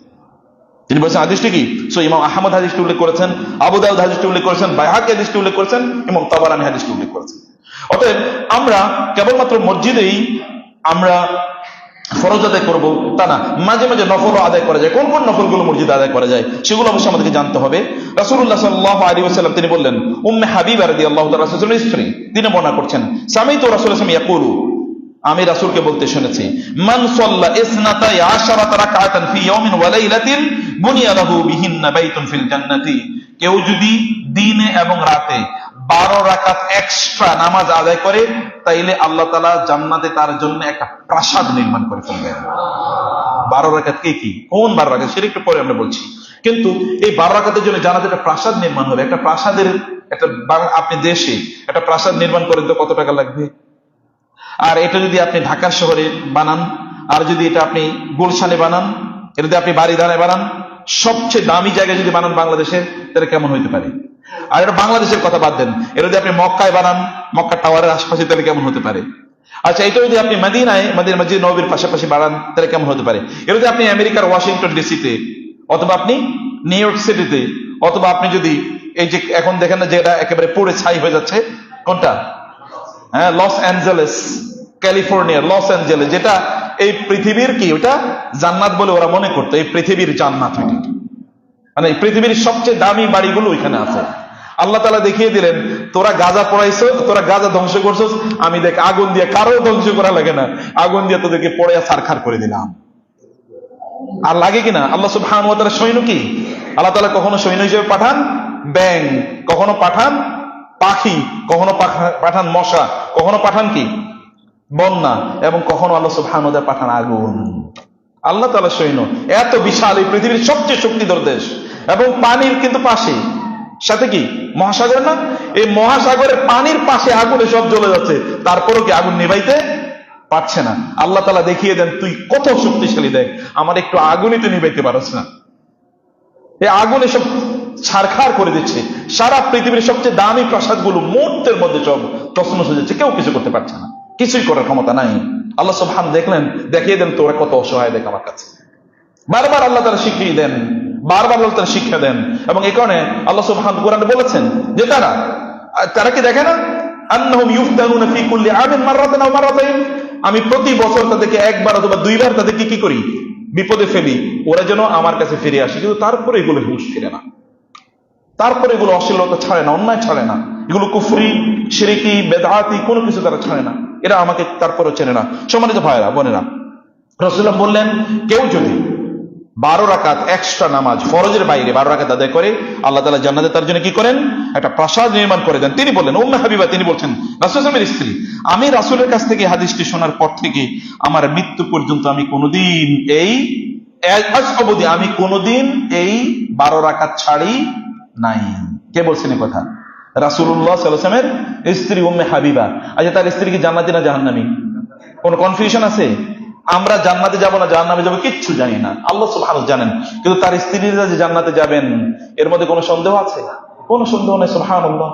তিনি বলছেন হাদিসটি কি? ইমাম আহমদ হাদিসটি উল্লেখ করেছেন, আবু দাউদ হাদিসটি উল্লেখ করেছেন, বাইহাকি হাদিসটি উল্লেখ করেছেন, ইমাম তাবারানী হাদিসটি উল্লেখ করেছেন। অতএব আমরা কেবলমাত্র মসজিদেই আমরা ফরজ আদায় করবো তা না, মাঝে মাঝে নফল আদায় করা যায়। কোন কোন নফলগুলো মসজিদে আদায় করা যায় সেগুলো অবশ্যই আমাদেরকে জানতে হবে। রাসূলুল্লাহ সাল্লাল্লাহু আলাইহি ওয়াসাল্লাম তিনি বললেন, উম্মে হাবিবা রাদিয়াল্লাহু তাআলা রাসূলের স্ত্রী তিনি বর্ণনা করছেন, সামিতু রাসূলুল্লাহ সাল্লাল্লাহু আলাইহি ওয়াসাল্লাম ইয়াকুলু, আমি রাসূলকে বলতে শুনেছি, মান সাল্লা ইসনাতাই আশারাতা রাকাতান ফি ইয়াউমিন ওয়া লাইলাতিন বুনিয়া লাহু বিহিন্না বাইতুন ফিল জান্নাতি। কেউ যদি দিনে এবং রাতে 12 রাকাত এক্সট্রা নামাজ আদায় করে তাইলে আল্লাহ তাআলা জান্নাতে তার জন্য একটা প্রাসাদ নির্মাণ করে ফেলবেন। 12 রাকাত কি কোন 12 রাকাত সেটা একটু পরে আমরা বলছি। কিন্তু এই 12 রাকাতের জন্য জান্নাতে একটা প্রাসাদ নির্মাণ হবে। একটা প্রাসাদের একটা আপনি দেশে একটা প্রাসাদ নির্মাণ করেন তো কত টাকা লাগবে? আর এটা যদি আপনি ঢাকা শহরে বানান, আর যদি এটা আপনি গুলশানে বানান, এটা যদি আপনি বাড়িধারায় বানান, সবচেয়ে দামি জায়গায় যদি বানান বাংলাদেশের, তাহলে কেমন হইতে পারে? আর এটা বাংলাদেশের কথা বাদ দেন, এটা যদি আপনি মক্কায় বানান, মক্কা টাওয়ারের আশপাশে, তাহলে কেমন হতে পারে? আচ্ছা, এটা যদি আপনি মদিনায় মসজিদ নববীর পাশাপাশি বানান তাহলে কেমন হতে পারে? এটা যদি আপনি আমেরিকার ওয়াশিংটন ডিসিতে, অথবা আপনি নিউ ইয়র্ক সিটিতে, অথবা আপনি যদি এই যে এখন দেখেন না যে এটা একেবারে পুড়ে ছাই হয়ে যাচ্ছে, কোনটা? হ্যাঁ, Los Angeles, California, Los Angeles, যেটা এই পৃথিবীর কি ওটা জান্নাত বলে ওরা মনে করতো, এই পৃথিবীর জান্নাত ওইটা, মানে এই পৃথিবীর সবচেয়ে দামি বাড়িগুলো ওইখানে আছে। আল্লাহ তাআলা দেখিয়ে দিলেন, তোরা গাজা পড়াইছো, তোরা গাজা ধ্বংস করছো, আমি দেখ আগুন দিয়ে, কারো ধ্বংস করা লাগে না, আগুন দিয়ে তোদেরকে পড়ে ছারখার করে দিলাম। আর লাগে কিনা? আল্লাহ সুবহানাহু ওয়া তাআলা সৈন্য কি? আল্লাহ তাআলা কখনো সৈন্য হিসেবে পাঠান ব্যাং, কখনো পাঠান পাখি, কখনো পাঠান মশা, কখনো পাঠান কি বন্যা, এবং কখনো আল্লাহ সুবহানাহু ওয়া তাআলা পাঠান আগুন। আল্লাহ তাআলা সৈন্য এত বিশাল, এই পৃথিবীর সবচেয়ে শক্তিধর দেশ, এবং পানির কিন্তু পাশে, সাথে কি মহাসাগর না? এই মহাসাগরের পানির পাশে আগুনে সব জ্বলে যাচ্ছে, তারপরও কি আগুন নিভাইতে পারছে না। আল্লাহ তাআলা দেখিয়ে দেন, তুই কত শক্তিশালী, দেখ আমার একটু আগুনই তো নিভাইতে পারছ না। এই আগুনে সব ছারখার করে দিচ্ছে, সারা পৃথিবীর সবচেয়ে দামি প্রাসাদগুলো মুহূর্তের মধ্যে সব তছনছ হয়ে যাচ্ছে, কেউ কিছু করতে পারছে না। কিছুই করার ক্ষমতা নাই। আল্লাহ সুবহানাহু দেখলেন, দেখিয়ে দেন তোরা কত অসহায়, দেখ আমার কাছে। বারবার আল্লাহ তাআলা শিখিয়ে দেন, বারবার আল্লাহ তাআলা শিক্ষা দেন। এবং এই কারণে আল্লাহ সুবহানাহু কোরআনে বলেছেন যে তারা কি দেখে না, আন্নাহুম ইফতানুনা ফি কুল্লি আমিন মাররাতান আও মাররাতাইন, আমি প্রতি বছর তাদেরকে একবার অথবা দুইবার তাদেরকে কি করি, বিপদে ফেলি, ওরা যেন আমার কাছে ফিরে আসে। কিন্তু তারপরে এগুলো হুঁশ ফিরে না, তারপরে এগুলো অশ্লীলতা ছাড়ে না, অন্যায় ছাড়ে না, এগুলো কুফরি, শিরকি, বেদাতি কোনো কিছু তারা ছাড়ে না, এরা আমাকে তারপরেও চেনে না। সম্মানিত ভাইরা বোনেরা, রাসূলুল্লাহ বললেন, কেউ যদি 12 রাকাত এক্সট্রা নামাজ ফরজের বাইরে 12 রাকাত আদায় করে, আল্লাহ তাআলা জান্নাতে তার জন্য কি করেন, একটা প্রাসাদ নির্মাণ করে দেন। তিনি বললেন, উম্মে হাবিবা তিনি বলছেন, রাসূলের স্ত্রী, আমি রাসূলের কাছ থেকে হাদিসটি শোনার পর থেকে আমার মৃত্যু পর্যন্ত আমি কোনোদিন এই 12 রাকাত ছাড়ি নাই। কে বলছেন এই কথা? রাসূলুল্লাহ সাল্লাল্লাহু আলাইহি ওয়াসাল্লামের স্ত্রী উম্মে হাবিবা। আচ্ছা, তার স্ত্রী কি জান্নাতি না জাহান্নামী? কোন কনফিউশন আছে? আমরা জান্নাতে যাব না জাহান্নামে যাব কিচ্ছু জানি না, আল্লাহ সুবহানাহু জানেন। কিন্তু তার স্ত্রীরা যে জান্নাতে যাবেন এর মধ্যে কোনো সন্দেহ আছে? কোনো সন্দেহ নেই, সুবহানাল্লাহ।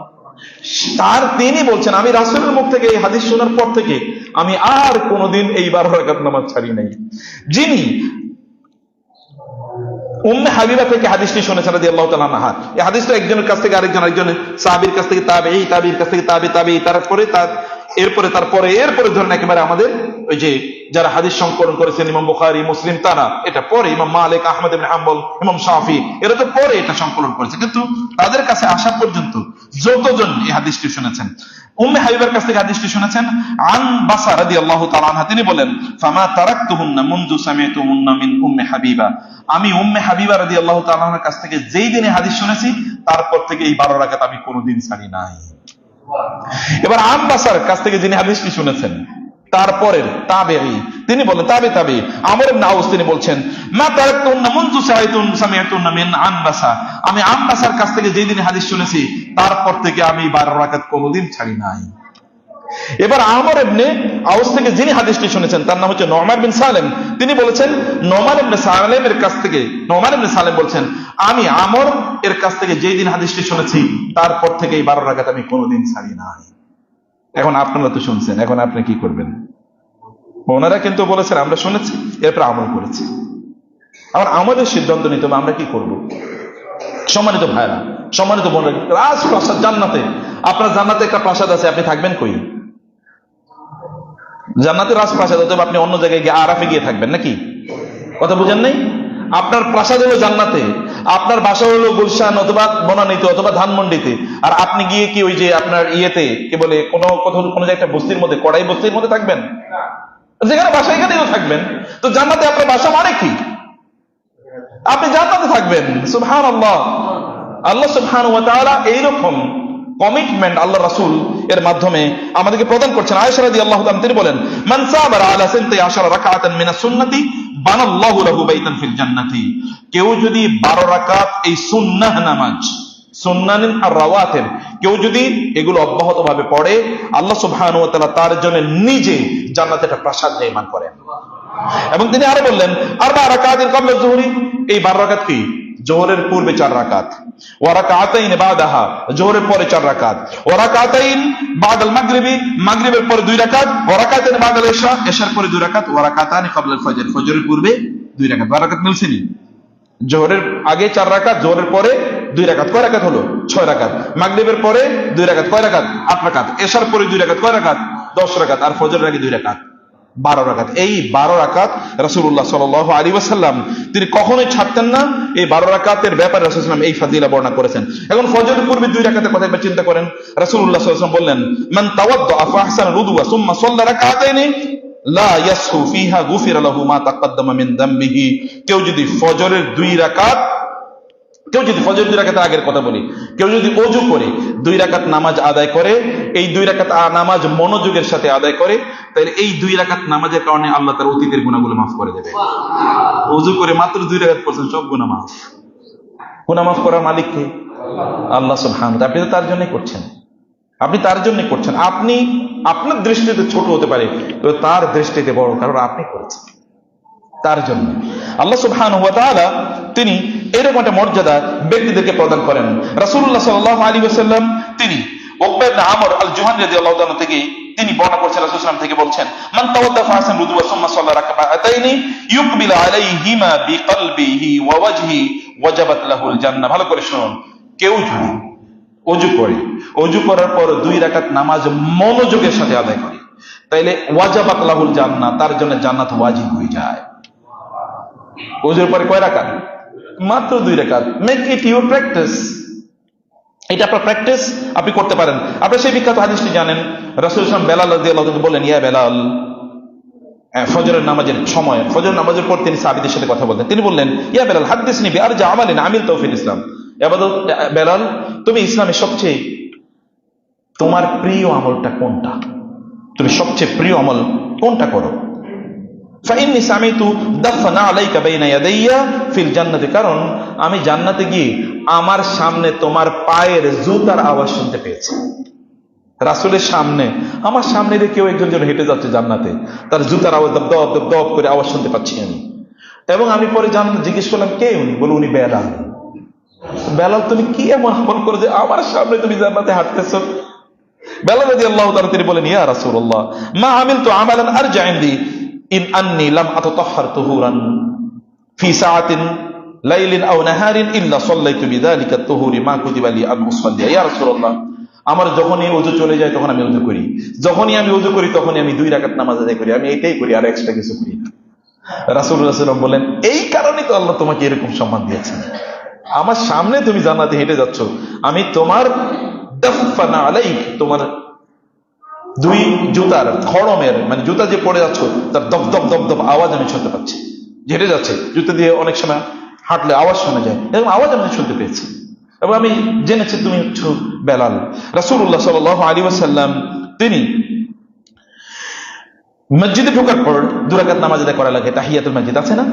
তিনি বলছেন, আমি রাসূলের মুখ থেকে এই হাদিস শোনার পর থেকে আমি আর কোনোদিন এই 12 রাকাত নামাজ ছাড়ি নাই। যিনি উম্মে হাবিবা থেকে হাদিসটি শুনেছেন রাদিয়াল্লাহু তাআলা আনহা, এই হাদিসটা একজনের কাছ থেকে আরেকজন সাহাবীর কাছ থেকে তাবেঈ, তাবেঈর কাছ থেকে তাবেঈ, এরপরে ধরেন একেবারে আমাদের ওই যে যারা হাদিস সংকলন করেছেন, ইমাম বুখারী, মুসলিম, তারা এটা পরে, ইমাম মালিক, আহমদ ইবনে হাম্বল, ইমাম শাফি, এরা তো পরে এটা সংকলন করেছে। কিন্তু তাদের কাছে আসা পর্যন্ত যতজন এই হাদিসটি শুনেছেন, উম্মে হাবিবার কাছ থেকে হাদিসটি শুনেছেন আন বাসা রাদিয়াল্লাহু তাআলা আনহা, তিনি বলেন, ফামা তারাকতুহুন্না মুনযু সামি'তুহুন্না মিন উম্মে হাবিবা, আমি উম্মে হাবিবা রাদিয়াল্লাহু তাআলা আনহার কাছ থেকে যেই দিনে হাদিস শুনেছি তারপর থেকে এই 12 রাকাত আমি কোনোদিন ছাড়ি নাই। এবার আম্বাসার কাছ থেকে যিনি হাদিসটি শুনেছেন তারপরের তাবেঈ, তিনি বলেন তাবেঈ আমর ইবনে আউস, তিনি বলছেন, মা তারাকতুহুন্না মুনযু সামি'তুহুন্না মিন আম্বাসা, আমি আম্বাসার কাছ থেকে যেই দিনে হাদিস শুনেছি তারপর থেকে আমি 12 রাকাত কোনোদিন ছাড়ি নাই। এবার আমর ইবনে আউস থেকে যিনি হাদিসটি শুনেছেন তার নাম হচ্ছে নোমান বিন সালেম, তিনি বলেছেন, নোমান ইবনে সালেম বলছেন, আমি আমর এর কাছ থেকে যেই দিন হাদিসটি শুনেছি তারপর থেকে এই 12 রাকাত আমি কোনোদিন ছাড়ি নাই। এখন আপনারা তো শুনছেন, এখন আপনি কি করবেন? ওনারা কিন্তু বলেছেন আমরা শুনেছি, এরপর আমল করেছি, আবার আমাদের সিদ্ধান্ত নিতে হবে আমরা কি করব। সম্মানিত ভাইরা, সম্মানিত বোনেরা, রাজপ্রাসাদ জান্নাতে, আপনার জান্নাতে একটা প্রাসাদ আছে, আপনি থাকবেন কই? জান্নাতে রাজপ্রাসাদ, অথবা আপনি অন্য জায়গায় গিয়ে আরাফে গিয়ে থাকবেন নাকি? কথা বুঝেন নাই? আপনার প্রাসাদ হলো জান্নাতে, আপনার বাসা হলো গুলশান অথবা বনানীতে অথবা ধানমন্ডিতে, আর আপনি গিয়ে কি ওই যে আপনার ইয়েতে কি বলে কোনো একটা বস্তির মধ্যে, কড়াই বস্তির মধ্যে থাকবেন? যেখানে বাসা এখানেও থাকবেন। তো জান্নাতে আপনার বাসা মানে কি? আপনি জান্নাতে থাকবেন। সুবহানাল্লাহ। আল্লাহ সুবহানাহু ওয়া তাআলা এইরকম কমিটমেন্ট আল্লাহ রাসূল এর মাধ্যমে আমাদেরকে প্রদান করছেন। আয়েশা রাদিয়াল্লাহু তাআলা তিনি বলেন, মান সাবারা আলা 12 রাকাতান মিনাস সুন্নতি বানাল্লাহু লাহু বাইতান ফিল জান্নাতি, কেউ যদি 12 রাকাত এই সুন্নাহ নামাজ, সুন্নানিন আর রাওয়াতিব, কেউ যদি এগুলো অব্যাহত ভাবে পড়ে, আল্লাহ সুবহানাহু ওয়া তাআলা তার জন্য নিজে জান্নাতে একটা প্রাসাদ নির্মাণ করেন। এবং তিনি আরো বললেন, আরবা রাকাতিন ক্বাবলা যুহরি, এই 12 রাকাত কি জোহরের পূর্বে 4 রাকাত, ওয়া রাকাতাইন বাদাহা, জোহরের পরে 4 রাকাত, ওয়া রাকাতাইন বাদাল মাগরিবি, মাগরিবের পরে 2 রাকাত, ওয়া রাকাতাইন বাদাল ইশা, ইশার পরে 2 রাকাত, ওয়া রাকাতানি ক্বাবলাল ফজর, ফজরের পূর্বে 2 রাকাত। 12 রাকাত মিলছেনি? জোহরের আগে 4 রাকাত, জোহরের পরে 2 রাকাত, কয় রাকাত হলো? 6 রাকাত। মাগরিবের পরে 2 রাকাত, কয় রাকাত? 8 রাকাত। ইশার পরে 2 রাকাত, কয় রাকাত? 10 রাকাত। আর ফজরের আগে 2 রাকাত, 12 রাকাত। এই 12 রাকাত রাসূলুল্লাহ সাল্লাল্লাহু আলাইহি ওয়াসাল্লাম তিনি কখনোই ছাড়তেন না। এই 12 রাকাতের ব্যাপারে রাসূল সাল্লাল্লাহু আলাইহি ওয়াসাল্লাম এই ফাজিলা বর্ণনা করেছেন। এখন ফজরের পূর্বে 2 রাকাতের কথা একবার চিন্তা করেন। রাসূলুল্লাহ সাল্লাল্লাহু আলাইহি ওয়াসাল্লাম বললেন, মান তাওয়াদ্দা ফা আহসানা রুদুয়া সুম্মা সাল্লা রাকাতাইনি লা ইয়াসহু ফিহা গুফিরা লাহু মা তাকাদ্দামা মিন দামবিহি, কেউ যদি ফজরের 2 রাকাত, আগের কথা বলি, কেউ যদি ওযু করে 2 রাকাত নামাজ আদায় করে, এই 2 রাকাত নামাজ মনোযোগের সাথে আদায় করে, তাহলে এই 2 রাকাত নামাজের কারণে আল্লাহ তার অতীতের গুনাহগুলো মাফ করে দেবে। ওযু করে মাত্র 2 রাকাত পড়ছেন, সব গুনাহ মাফ। গুনাহ মাফ করার মালিক কে? আল্লাহ সুবহানাহু ওয়া তাআলা। আপনি তো তার জন্যই করছেন, আপনি আপনার দৃষ্টিতে ছোট হতে পারে, তবে তার দৃষ্টিতে বড়, কারণ আপনি করেছেন তার জন্য। আল্লাহ সুবহানাহু ওয়া তাআলা তিনি এরকম একটা মর্যাদা ব্যক্তিদেরকে প্রদান করেন। রাসূলুল্লাহ সাল্লাল্লাহু আলাইহি ওয়াসাল্লাম তিনি উকবা ইবনে আমর আল জুহানী রাদিয়াল্লাহু তাআলা থেকে তিনি বর্ণনা করছেন রাসূল সাল্লাল্লাহু আলাইহি ওয়াসাল্লাম থেকে বলছেন, মান তাওয়াদ্দা ফাহসান ওযুহু সুম্মা সাল্লা রাকাতাইনি ইউকবিল আলাইহিমা বিকলবিহি ওয়া ওয়াজহি ওয়াজাবাত লাহুল জান্নাহ। ভালো করে শুনুন, কেউ যদি অজু করার পর 2 রাকাত নামাজ মনোযোগের সাথে আদায় করে, তাইলে ওয়াজাবাত লাহুল জান্নাহ, তার জন্য জান্নাত ওয়াজিব হয়ে যায়। ওজুর পরে কয় রাকাত? মাত্র 2 রাকাত। Make it your practice. এটা আপনার প্র্যাকটিস, আপনি করতে পারেন। আপনারা সেই বিখ্যাত হাদিসটি জানেন, রাসূল সাল্লাল্লাহু আলাইহি ওয়াসাল্লাম বেলাল রাদিয়াল্লাহু আনহু বললেন, ইয়া বেলাল, ফজরের নামাজের সময়, ফজর নামাজের পর তিনি সাহাবীদের সাথে কথা বলতেন। তিনি বললেন, ইয়া বেলাল হাদদিসনি বিআরজা আমালিন আমিলতু ফিল ইসলাম। বেলাল, তুমি ইসলামের সবচেয়ে তোমার প্রিয় আমলটা কোনটা? তুমি সবচেয়ে প্রিয় আমল কোনটা করো? ফাইন্নী সামিতু দাফনা আলাইকা বাইনা ইয়াদাইয়া ফিল জান্নাতি, কারণ আমি জান্নাতে গিয়ে আমার সামনে তোমার পায়ের জুতার আওয়াজ শুনতে পেয়েছি। রাসূলের সামনে, আমার সামনে দিয়ে কেউ একজন যেন হেঁটে যাচ্ছে জান্নাতে, তার জুতার আওয়াজ দপ দপ দপ দপ করে আওয়াজ শুনতে পাচ্ছি আমি। এবং আমি পরে জিজ্ঞেস করলাম, কে উনি? বলে, উনি বেলাল। বেলাল, তুমি কি এমন আমল করো যে আমার সামনে তুমি জান্নাতে হাঁটতেছো? বেলাল রাদিয়াল্লাহু তাআলা তিনি বলেন, ইয়া রাসূলুল্লাহ, মা আমিলতু আমালান আরজা ইনদি ইন আন্নী লাম আতাতাহহার তুহুরান ফি সাআতিন লাইলিন আও নাহারিন ইল্লা সাল্লাইতু বিযালিকা তুহুরি মা কুতিবা লি আন উসাল্লি। ইয়া রাসূলুল্লাহ, আমার যখনই ওযু চলে যায় তখন আমি ওযু করি, যখনই আমি ওযু করি তখনই আমি 2 রাকাত নামাজ আদায় করি, আমি এটাই করি, আর এক্সট্রা কিছু করি না। রাসূলুল্লাহ সাল্লাল্লাহু আলাইহি ওয়াসাল্লাম বলেন, এই কারণেই তো আল্লাহ তোমাকে এরকম সম্মান দিয়েছেন। আমার সামনে তুমি জান্নাতে হেঁটে যাচ্ছ, আমি তোমার দাফনা আলাইক, তোমার 2 জুতার খড়মের, মানে জুতা যে পড়ে যাচ্ছ তার দপ দপ দপ দপ আওয়াজ আমি শুনতে পাচ্ছি। হেঁটে যাচ্ছে জুতা দিয়ে, অনেক সময় হাঁটলে আওয়াজ শোনা যায়, এরকম আওয়াজ আমি শুনতে পেয়েছি, এবং আমি জেনেছি তুমি হচ্ছ বেলাল। রাসূলুল্লাহ সাল্লাল্লাহু আলাইহি ওয়াসাল্লাম তিনি মসজিদে ঢোকার পর 2 রাকাত নামাজ আদায় করা লাগে। তাহিয়াতুল মসজিদ আছে না?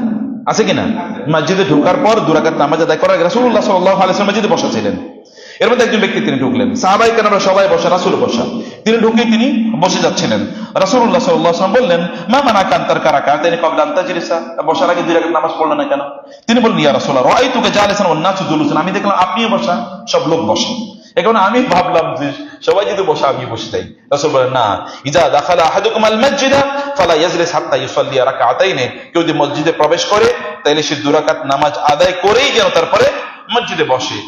আছে কিনা? মসজিদে ঢোকার পর 2 রাকাত নামাজ আদায় করা লাগে। রাসূলুল্লাহ সাল্লাল্লাহু আলাইহি ওয়াসাল্লাম মসজিদে বসা ছিলেন। এর মধ্যে একজন ব্যক্তি তিনি ঢুকলেন, সাহাবায়ে কেরামরা সবাই বসা, রাসূল বসা, তিনি ঢুকেই তিনি বসে যাচ্ছিলেন। রাসূলুল্লাহ সাল্লাল্লাহু আলাইহি ওয়াসাল্লাম বললেন, মা মানাকা আন তারকা রাকাতাইনি ক্বাবলা আন তাজলিসা, বসার আগে 2 রাকাত নামাজ পড়লেন না কেন? তিনি বললেন, ইয়া রাসূলুল্লাহ, রাআইতুকা জালিসান ওয়ান নাসু জুলুসান, আমি দেখলাম আপনিও বসা, সব লোক বসে, এখন আমি ভাবলাম যে সবাই যদি বসে আমি বসে যাই। রাসূল বলেন, না, ইজা দাখালা আহাদুকুম আল মাসজিদা ফালা ইয়াজলিস হাত্তা ইউসাল্লি রাকাতাইনি, কেউ যদি মসজিদে প্রবেশ করে তাহলে সে 2 রাকাত নামাজ আদায় করেই যেন তারপরে মসজিদে বসে।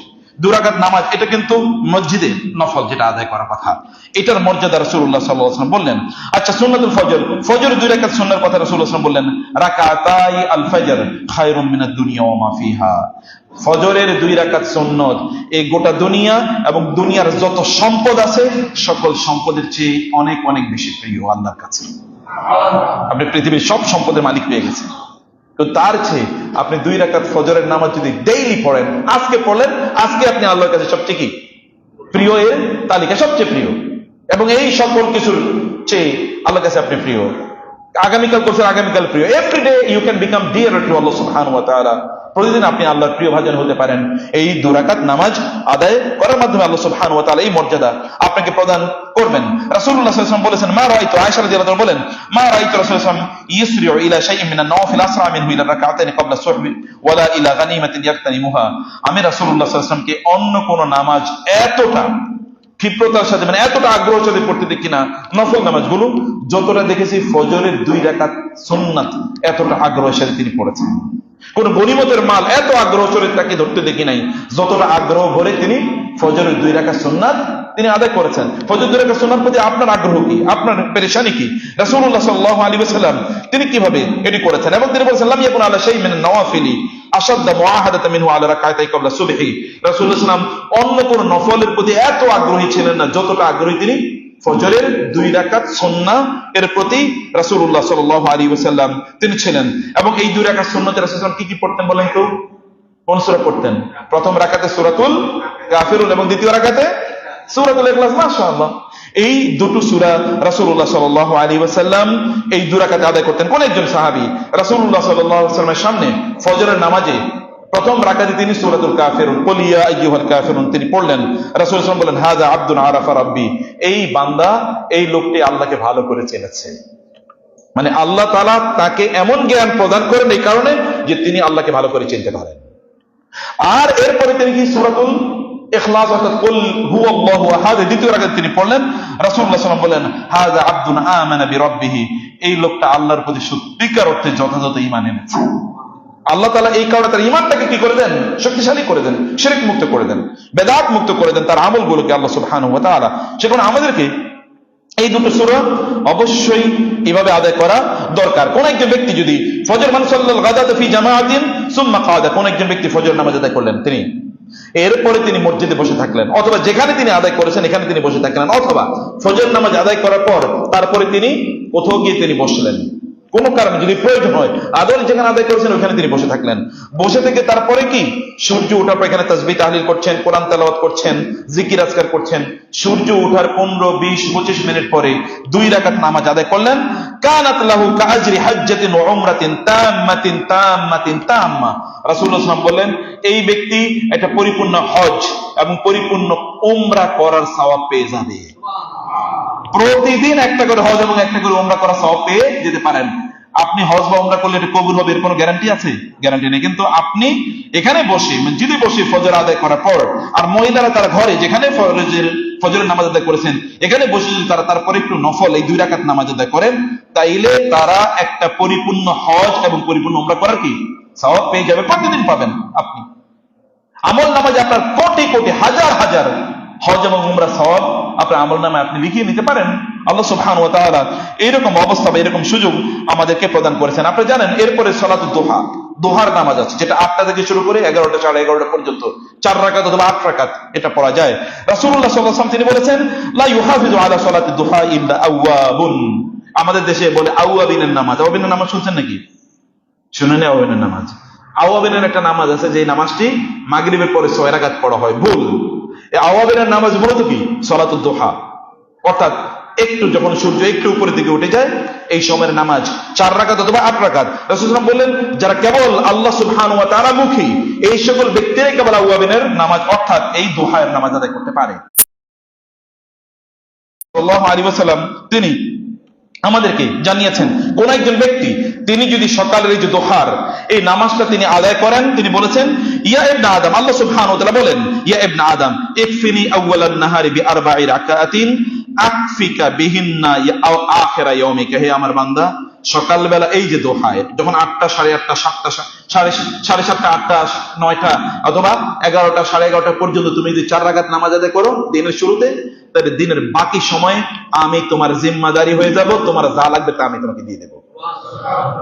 2 রাকাত নামাজ, এটা কিন্তু মসজিদে নফল যেটা আদায় করার কথা, এটার মর্যাদা রাসূলুল্লাহ সাল্লাল্লাহু আলাইহি ওয়াসাল্লাম বললেন। আচ্ছা, সুন্নাতুল ফজর, ফজর 2 রাকাত সুন্নাহর কথা রাসূলুল্লাহ সাল্লাল্লাহু আলাইহি ওয়াসাল্লাম বললেন, রাকাতাই আল ফজর খায়রুম মিনাদ দুনিয়া ওয়া মা ফিহা, ফজরের 2 রাকাত সুন্নত এই গোটা দুনিয়া এবং দুনিয়ার যত সম্পদ আছে সকল সম্পদের চেয়ে অনেক অনেক বেশি প্রিয় আল্লাহর কাছে। আপনি পৃথিবীর সব সম্পদের মালিক পেয়ে গেছেন, তো তার চেয়ে আপনি 2 রাকাত ফজরের নামাজ যদি ডেইলি পড়েন, আজকে পড়লেন, আজকে আপনি আল্লাহর কাছে সবচেয়ে কি প্রিয়, এর তালিকা সবচেয়ে প্রিয়, এবং এই সকল কিছুর চেয়ে আল্লাহর কাছে আপনি প্রিয়। আগামীকাল করছেন, আগামীকাল প্রিয়। Everyday you can become dear to আল্লাহ সুবহানাহু ওয়া তাআলা। প্রতিদিন আপনি আল্লাহর প্রিয় ভাজন হতে পারেন এই 2 রাকাত নামাজ আদায় করার মাধ্যমে। আল্লাহ সুবহানাহু ওয়া তাআলা এই মর্যাদা আপনাকে প্রদান করবেন। রাসূলুল্লাহ সাল্লাল্লাহু আলাইহি ওয়াসাল্লাম বলেছেন, মা রাআইতু, আয়েশা রাদিয়াল্লাহু আনহা বলেন, মা রাআইতু রাসূলুল্লাহ সাল্লাল্লাহু আলাইহি ওয়াসাল্লাম ইউসরিউ ইলা শাইইন মিনান নওয়াফিল আসরা মিনহু ইলা রাকাতাইনি ক্বাবলা সুহবি ওয়ালা ইলা গানিমাতিন ইয়াক্তানিমুহা। আমি রাসূলুল্লাহ সাল্লাল্লাহু আলাইহি ওয়াসাল্লামকে অন্য কোন নামাজ এতটা ক্ষিপ্রতার সাথে, মানে এতটা আগ্রহ সাথে পড়তে দেখি না, নফল নামাজগুলো যতটা দেখেছি ফজরের 2 রাকাত সুন্নাত এতটা আগ্রহের সাথে তিনি পড়েছেন। কোন গনিমতের মাল এত আগ্রহ চলে তাকে ধরতে দেখি নাই, যতটা আগ্রহ ভরে তিনি ফজরের 2 রাকাত সুন্নাত তিনি আদায় করেছেন। ফজর 2 রাকাত সুন্নাত প্রতি আপনার আগ্রহ কি, আপনার পেরেশানি কি? রাসূলুল্লাহ সাল্লাল্লাহু আলাইহি ওয়াসাল্লাম তিনি কিভাবে এটি করেছেন, এবং তিনি বলেছেন, লাম ইয়াকুন আলা শাইইন মিনান নওয়াফিলি আশাদ্দা মুআহাদাতান মিনহু আলা রাকাতাই ক্বাবলা সুবহি। রাসূলুল্লাহ সাল্লাল্লাহু আলাইহি ওয়াসাল্লাম অন্য কোন নফলের প্রতি এত আগ্রহী ছিলেন না যতটা আগ্রহী তিনি ফজরের 2 রাকাত সুন্নাহ এর প্রতি রাসূলুল্লাহ সাল্লাল্লাহু আলাইহি ওয়াসাল্লাম তিনি ছিলেন। এবং এই 2 রাকাত সুন্নতে রাসূলুল্লাহ কি কি পড়তেন বলেন তো? কোন সূরা পড়তেন? প্রথম রাকাতে সূরাতুল কাফিরুন এবং দ্বিতীয় রাকাতে সূরাতুল ইখলাস। মাশাআল্লাহ, এই দুটো সূরা রাসূলুল্লাহ সাল্লাল্লাহু আলাইহি ওয়াসাল্লাম এই 2 রাকাতে আদায় করতেন। কোন একজন সাহাবী রাসূলুল্লাহ সাল্লাল্লাহু আলাইহি ওয়াসাল্লামের সামনে ফজরের নামাজে প্রথম রাকাতে তিনি সূরাতুল কাফিরুন, কুল ইয়া আইয়ুহাল কাফিরুন তিনি পড়লেন। রাসূলুল্লাহ সাল্লাল্লাহু আলাইহি ওয়াসাল্লাম বলেন, হাযা আবদুন আরাফা রাব্বি, এই বান্দা, এই লোকটি আল্লাহকে ভালো করে চেনেছে। মানে আল্লাহ তাআলা তাকে এমন জ্ঞান প্রদান করেন এই কারণে যে তিনি আল্লাহকে ভালো করে চিনতে পারেন। আর এরপরে তিনি কি সূরাতুল ইখলাস অর্থাৎ কুল হুয়াল্লাহু আহাদ, দ্বিতীয় রাকাতে তিনি পড়লেন। রাসূলুল্লাহ সাল্লাল্লাহু আলাইহি ওয়াসাল্লাম বলেন, হাযা আবদুন আমানা বিরাব্বিহি, এই লোকটা আল্লাহর প্রতি সত্যিকার অর্থে যথাযথ ঈমান এনেছে। আল্লাহ তাআলা এই কারণে তার ঈমানটাকে কি করে দেন? শক্তিশালী করে দেন, শিরক মুক্ত করে দেন, বেদাত মুক্ত করে দেন, তার আমলগুলোকে আল্লাহ সুবহানাহু ওয়া তাআলা। সেজন্য আমাদেরকে এই দুটো সূরা অবশ্যই এভাবে আদায় করা দরকার। কোন একজন ব্যক্তি যদি ফজর, মান সাল্লাল গাদাতা ফি জামাআতিন সুম্মা কাদা, কোন একজন ব্যক্তি ফজর নামাজ আদায় করলেন, তিনি এরপরে তিনি মসজিদে বসে থাকলেন, অথবা যেখানে তিনি আদায় করেছেন এখানে তিনি বসে থাকলেন, অথবা ফজর নামাজ আদায় করার পর তারপরে তিনি কোথাও গিয়ে তিনি বসলেন, কোন কারণে যদি প্রয়োজন হয়, আদর যেখানে আদায় করেছেন ওখানে তিনি বসে থাকলেন। বসে থেকে তারপরে কি সূর্য ওঠার পর এখানে তাসবিহ তাহলিল করছেন, কোরআন তেলাওয়াত করছেন, জিকির আজকার করছেন। সূর্য ওঠার 15, 20, 25 মিনিট পরে 2 রাকাত নামাজ আদায় করলেন। কানাত লাহু কাআজরি হাজ্জাতিন ওয়া উমরাতিন তাম্মাতিন তাম্মাতিন তাম্মা। রাসূলুল্লাহ সাল্লাল্লাহু আলাইহি ওয়াসাল্লাম বললেন, এই ব্যক্তি একটা পরিপূর্ণ হজ এবং পরিপূর্ণ উমরা করার সওয়াব পেয়ে যাবে। প্রতিদিন একটা করে হজ এবং একটা করে উমরা করার সওয়াব পেয়ে যেতে পারেন। আপনি হজ বা উমরা করলে এটা কবুল হবে এর কোনো গ্যারান্টি আছে? গ্যারান্টি নেই। কিন্তু আপনি এখানে বসে মসজিদে বসে ফজর আদায় করার পর, আর মহিলারা তারা ঘরে যেখানে ফজরের নামাজ আদায় করেছেন এখানে বসে যদি তারা তারপরে একটু নফল এই 2 রাকাত নামাজ আদায় করেন, তাইলে তারা একটা পরিপূর্ণ হজ এবং পরিপূর্ণ উমরা করার কি সওয়াব পেয়ে যাবে। প্রতিদিন পাবেন আপনি। আমল নামাজে আপনার কোটি কোটি হাজার হাজার হজ এবং উমরা সওয়াব আপনার আমল নামে আপনি লিখিয়ে নিতে পারেন। আল্লাহ সুবহানাহু ওয়া তাআলা এরকম অবস্থা বা এরকম সুযোগ আমাদেরকে প্রদান করেছেন। আপনারা জানেন এরপরে সালাতুদ দুহা, দুহার নামাজ আছে, যেটা 8টা থেকে শুরু করে 11টা, 11:30 পর্যন্ত 4 রাকাত অথবা 8 রাকাত এটা পড়া যায়। রাসূলুল্লাহ সাল্লাল্লাহু আলাইহি ওয়াসাল্লাম তিনি বলেছেন, লা ইউহাফিজু আলা সালাতিদ দুহা ইল্লা আওয়াবুন। আমাদের দেশে বলে আওয়াবিনের নামাজ। আওয়াবিনের নামাজ শুনছেন নাকি? শুনেন আওয়াবিনের নামাজ? আওয়াবিনের একটা নামাজ আছে যে নামাজটি মাগরিবের পরে 6 রাকাত পড়া হয়, ভুল। এই আওয়াবিনের নামাজ মূলত কি সালাতুদ দুহা, অর্থাৎ একটু যখন সূর্য একটু উপরের দিকে উঠে যায় এই সময়ের নামাজ 4 রাকাত অথবা 8 রাকাত। রাসূলুল্লাহ বললেন, যারা কেবল আল্লাহ সুবহানাহু ওয়া তাআলা মুখী এই সকল ব্যক্তিরাই কেবল আওয়াবিনের নামাজ অর্থাৎ এই দুহায়ের নামাজ আদায় করতে পারে। সাল্লাল্লাহু আলাইহি ওয়াসাল্লাম তিনি আমাদেরকে জানিয়েছেন, কোন একজন ব্যক্তি তিনি যদি সকালের এই যে দোহার এই নামাজটা তিনি আদায় করেন, তিনি বলেছেন, ইয়া ইবনে আদম, আল্লাহ সুবহানাহু ওয়া তাআলা বলেন, ইয়া ইবনে আদম ইকফিনি আউওয়ালান নাহারি বি4 রাকাতিন আকফিকা বিহিন্না আখিরা ইয়াউমিকা। হে আমার বান্দা, সকালবেলা এই যে দোহায় যখন 8টা, 8:30, 7টা, 7:30, 8টা, 9টা অথবা 11টা, 11:30 পর্যন্ত তুমি যদি 4 রাকাত নামাজ আদায় করো দিনের শুরুতে, তাহলে দিনের বাকি সময় আমি তোমার জিম্মাদারি হয়ে যাব, তোমার যা লাগবে তা আমি তোমাকে দিয়ে দেবো।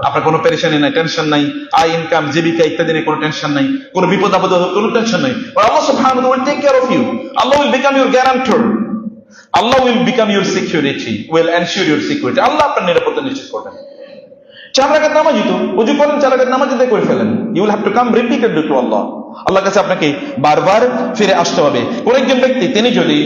আপনার কোনো পেরেশানি নাই, টেনশন নাই, আয় ইনকাম, জীবিকা ইত্যাদি নিয়ে কোনো টেনশন নাই, কোনো বিপদ আপদ কোনো টেনশন নাই। আল্লাহ সুবহানাহু ওয়া তাআলা will take care of you. Allah will become your guarantor. Allah will become your security, will ensure your security. আল্লাহ আপনার নিরাপত্তা নিশ্চিত করবেন। 4 রাকাত নামাজই তো, ওযু করেন 4 রাকাত নামাজ আদায় করে ফেলেন। You will have to come repeatedly to Allah. আল্লাহর কাছে আপনাকে বারবার ফিরে আসতে হবে। কোন একজন ব্যক্তি তিনি যদি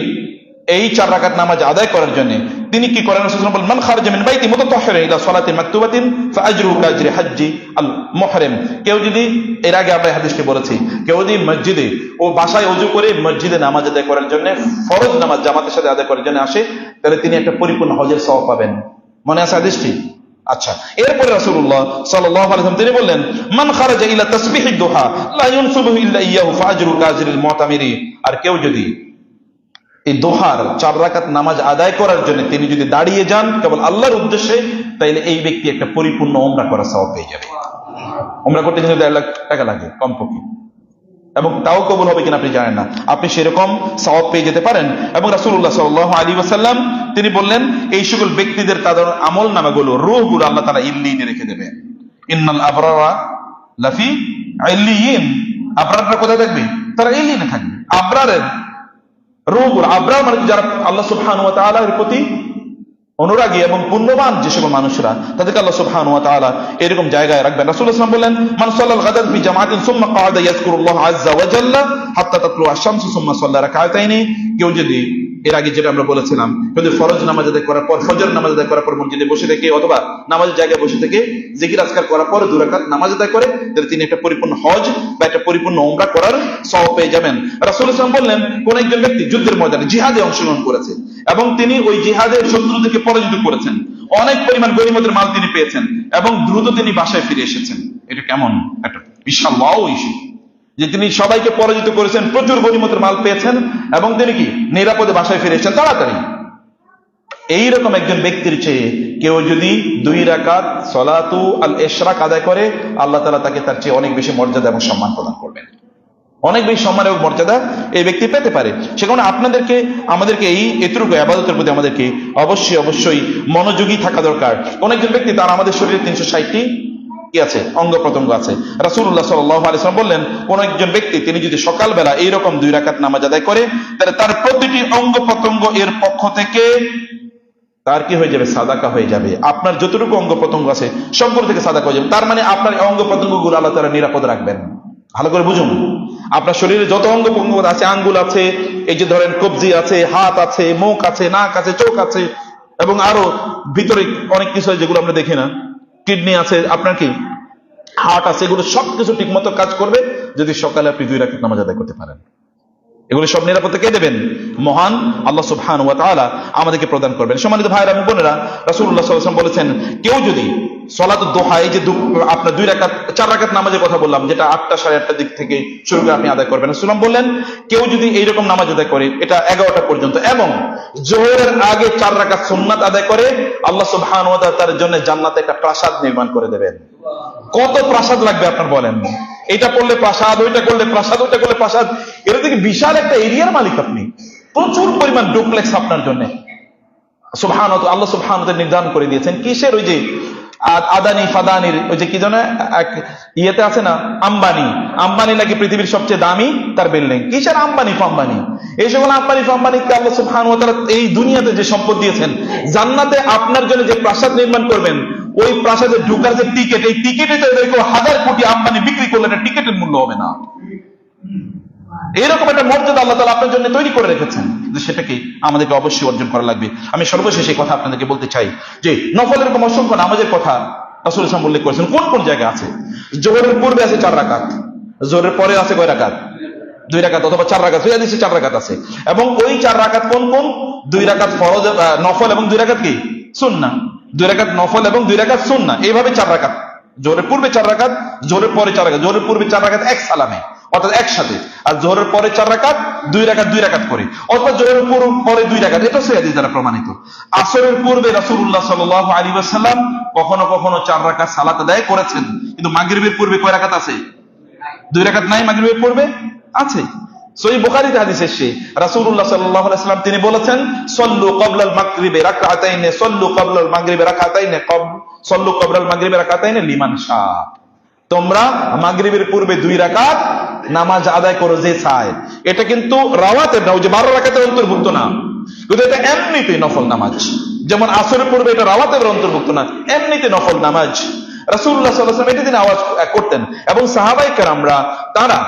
এই 4 রাকাত নামাজ আদায় করার জন্য তিনি কি করেন? রাসূলুল্লাহ বলেন, মান খারাজা মিন বাইতি মুতাতাহহিরান ইলা সালাতিন মাকতুবাতিন ফাআজরুহু কাআজরি হাজ্জি আল মুহরিম। কেউ যদি, এর আগে আমরা হাদিসটি বলেছি, কেউ যদি মসজিদে ও বাসায় ওযু করে মসজিদে নামাজ আদায় করার জন্য, ফরজ নামাজ জামাতের সাথে আদায় করার জন্য আসে, তাহলে তিনি একটা পরিপূর্ণ হজের সওয়াব পাবেন। মনে আছে হাদিসটি? আচ্ছা, এরপরে রাসূলুল্লাহ সাল্লাল্লাহু আলাইহি ওয়াসাল্লাম তিনি বললেন, মান খারাজা ইলা তাসবিহিদ দুহা লা ইউনসিবুহু ইল্লা ইয়্যাহু ফাআজরুহু কাআজরিল মুতামিরি। আর কেউ যদি এই দোহার 4 রাকাত নামাজ আদায় করার জন্য তিনি যদি দাঁড়িয়ে যান কেবল আল্লাহর উদ্দেশ্যে, তাইলে এই ব্যক্তি একটা পরিপূর্ণ উমরা করার সওয়াব পেয়ে যাবে। উমরা করতে কিন্তু 1.5 লাখ টাকা লাগে কমপক্ষে, এবং তাও কবুল হবে কিনা আপনি জানেন না। আপনি সেরকম সওয়াব পেয়ে যেতে পারেন। এবং রাসূলুল্লাহ সাল্লাল্লাহু আলাইহি ওয়াসাল্লাম তিনি বললেন, এই সকল ব্যক্তিদের তাদের আমল নামাগুলো, রূহগুলো আল্লাহ তাআলা ইল্লিয়িনে রেখে দেবে। ইন্নাল আবরারা লাফি ইল্লিয়িন। আবরাররা কোথায় থাকবে? তারা ইল্লিয়িনে থাকবে। আবরারের রূহগুলো, আবরার মানে যারা আল্লাহ সুবহানাহু ওয়া তাআলার প্রতি অনুরাগী এবং পুণ্যবান যে সকল মানুষরা, তাদেরকে আল্লাহ সুবহানাহু ওয়া তাআলা এরকম জায়গায় রাখবেন। রাসূলুল্লাহ সাল্লাল্লাহু আলাইহি ওয়াসাল্লাম বলেন, মান সাল্লাল গাদাত ফি জামাআতিন সুম্মা ক্বাদা ইয়াযকুরুল্লাহ আযজা ওয়া জাল্লা হাত্তা তাতলু আশ-শামসু সুম্মা সাল্লা রাকাতাইনি। কেউ যদি, এর আগে যেটা আমরা বলেছিলাম, যদি ফরজ নামাজ আদায় করার পর, ফজর নামাজ আদায় করার পর মসজিদে বসে থেকে অথবা নামাজের জায়গায় বসে থেকে জিকির আজকার করার পর 2 রাকাত নামাজ আদায় করে, তাহলে তিনি একটা পরিপূর্ণ হজ বা একটা পরিপূর্ণ উমরা করার সওয়াব পেয়ে যাবেন। রাসূলুল্লাহ সাল্লাল্লাহু আলাইহি ওয়াসাল্লাম বললেন, কোন একজন ব্যক্তি যুদ্ধের ময়দানে জিহাদে অংশগ্রহণ করেছে এবং তিনি ওই জিহাদের শত্রুদেরকে পরাজিত করেছেন, অনেক পরিমাণ গনিমতের মাল তিনি পেয়েছেন এবং দ্রুত তিনি বাসায় ফিরে এসেছেন। এটা কেমন একটা বিশাল ওয়াও ইস্যু যে তিনি সবাইকে পরাজিত করেছেন, প্রচুর গনিমতের মাল পেয়েছেন, এবং তিনি কি নিরাপদে বাসায় ফিরে এসেছেন তাড়াতাড়ি। এইরকম একজন ব্যক্তির চেয়ে কেউ যদি 2 রাকাত সলাতু আল ইশরাক আদায় করে, আল্লাহ তাআলা তাকে তার চেয়ে অনেক বেশি মর্যাদা এবং সম্মান প্রদান করবেন, অনেক বেশি সম্মান এবং মর্যাদা এই ব্যক্তি পেতে পারে। সে কারণে আমাদেরকে এতটুকু ইবাদতের প্রতি আমাদেরকে অবশ্যই মনোযোগী থাকা দরকার। কোন একজন ব্যক্তি তার আমাদের শরীরে 360টি কি আছে, অঙ্গ প্রত্যঙ্গ আছে। রাসূলুল্লাহ সাল্লাল্লাহু আলাইহি ওয়াসাল্লাম বললেন, কোন একজন ব্যক্তি তিনি যদি সকালবেলা এইরকম 2 রাকাত নামাজ আদায় করে, তাহলে তার প্রতিটি অঙ্গ প্রত্যঙ্গ এর পক্ষ থেকে তার কি হয়ে যাবে, সাদাকা হয়ে যাবে। আপনার যতটুকু অঙ্গ প্রত্যঙ্গ আছে সবগুলো থেকে সাদাকা হয়ে যাবে। তার মানে আপনার অঙ্গ প্রত্যঙ্গ গুলো আল্লাহ তাআলা নিরাপদ রাখবেন। ভালো করে বুঝুন, আপনার শরীরে যত অঙ্গ প্রত্যঙ্গ আছে, আঙ্গুল আছে, এই যে ধরেন কবজি আছে, হাত আছে, মুখ আছে, নাক আছে, চোখ আছে, এবং আরো ভিতরে অনেক কিছু যেগুলো আমরা দেখি না, কিডনি আছে, আপনার কি হার্ট আছে, এগুলো সবকিছু ঠিক মতো কাজ করবে যদি সকালে আপনি 2 রাকাত নামাজ আদায় করতে পারেন। এগুলো সব নিরাপত্তা কে দেবেন? মহান আল্লাহ সুবহানাহু ওয়া তাআলা আমাদেরকে প্রদান করবেন। সম্মানিত ভাইরা এবং বোনেরা, রাসূলুল্লাহ সাল্লাল্লাহু আলাইহি ওয়াসাল্লাম বলেছেন, কেউ যদি সলাতুদ দুহা, এই যে আপনার 2 রাকাত 4 রাকাত নামাজের কথা বললাম, যেটা 8টা 8:30 দিক থেকে শুরু করে আপনি আদায় করবেন, রাসূলুল্লাহ বললেন কেউ যদি এইরকম নামাজ আদায় করে, এটা 11টা পর্যন্ত, এবং যোহরের আগে 4 রাকাত সুন্নাত আদায় করে, আল্লাহ সুবহানাহু ওয়া তাআলা তার জন্য জান্নাতে একটা প্রাসাদ নির্মাণ করে দেবেন। কত প্রাসাদ লাগবে আপনার বলেন? এটা করলে প্রাসাদ, ওইটা করলে প্রাসাদ, ওইটা করলে প্রাসাদ, এর থেকে বিশাল একটা এরিয়ার মালিক আপনি, প্রচুর পরিমাণ ডুপ্লেক্স আপনার জন্য সুবহানাল্লাহ, আল্লাহ সুবহানাহু ওয়া তাআলা নির্ধারণ করে দিয়েছেন। কিসের? ওই যে আদানি ফাদানির ওই যে কি জানো ইয়েতে আছে না, আম্বানি নাকি পৃথিবীর সবচেয়ে দামি তার বিল্ডিং। কিসের আম্বানি ফাম্বানি? এই সকল আম্বানি ফাম্বানিকে আল্লাহ সুবহানাহু ওয়া তাআলা এই দুনিয়াতে যে সম্পদ দিয়েছেন, জান্নাতে আপনার জন্য যে প্রাসাদ নির্মাণ করবেন, ওই প্রাসাদে ঢোকার যে টিকিট, এই টিকিটে তো এরকম 1000 কোটি আম্বানি বিক্রি করলে না টিকিটের মূল্য হবে না। এরকম একটা মর্যাদা আল্লাহ তাআলা আপনার জন্য তৈরি করে রেখেছেন, সেটাকে আমাদেরকে অবশ্যই অর্জন করা লাগবে। আমি সর্বশেষে কথা আপনাদেরকে বলতে চাই যে নফল এরকম অসংখ্য নামাজের কথা রাসূল সাল্লাল্লাহু আলাইহি ওয়াসাল্লাম উল্লেখ করেছেন। কোন কোন জায়গায় আছে? যোহরের পূর্বে আছে 4 রাকাত, যোহরের পরে আছে কয় রাকাত? 2 রাকাত অথবা 4 রাকাত, ফিরে দিচ্ছে 4 রাকাত আছে। এবং ওই 4 রাকাত কোন কোন? 2 রাকাত ফরজ নফল এবং 2 রাকাত কি সুন্নাহ, 2 রাকাত নফল এবং 2 রাকাত সুন্নাহ, এইভাবে 4 রাকাত। জোহরের পূর্বে 4 রাকাত, জোহরের পরে 4 রাকাত, জোহরের পূর্বে 4 রাকাত এক সালামে অর্থাৎ একসাথে, আর জোহরের পরে 4 রাকাত 2 রাকাত 2 রাকাত করে, অথবা জোহরের পরে 2 রাকাত। এটা সহিহ হাদিস দ্বারা প্রমাণিত। আসরের পূর্বে রাসূলুল্লাহ সাল্লাল্লাহু আলাইহি ওয়াসাল্লাম কখনো কখনো 4 রাকাত সালাত আদায় করেছেন, কিন্তু মাগরিবের পূর্বে কয় রাকাত আছে? 2 রাকাত নাই, মাগরিবের পূর্বে আছে। সহিহ বুখারীতে হাদিস এসেছে, রাসূলুল্লাহ সাল্লাল্লাহু আলাইহি ওয়াসাল্লাম তিনি বলেছেন, সল্লু ক্বাবলাল মাগরিবি রাকআতাইন, সল্লু ক্বাবলাল মাগরিবি রাকআতাইন, সল্লু ক্বাবলাল মাগরিবি রাকআতাইন লিমান শা। তোমরা মাগরিবের পূর্বে 2 রাকাত নামাজ আদায় করো যে চায়। এটা কিন্তু রাওয়াতের না, ওই যে 12 রাকাতের অন্তর্ভুক্ত না, কিন্তু এটা এমনিতে নফল নামাজ। যেমন আসরের পূর্বে এটা রাওয়াতের অন্তর্ভুক্ত না, এমনিতে নফল নামাজ। রাসূলুল্লাহ সাল্লাল্লাহু আলাইহি ওয়াসাল্লাম এটা তিনি আওয়াজ করতেন, এবং সাহাবায়ে কেরামরা তারা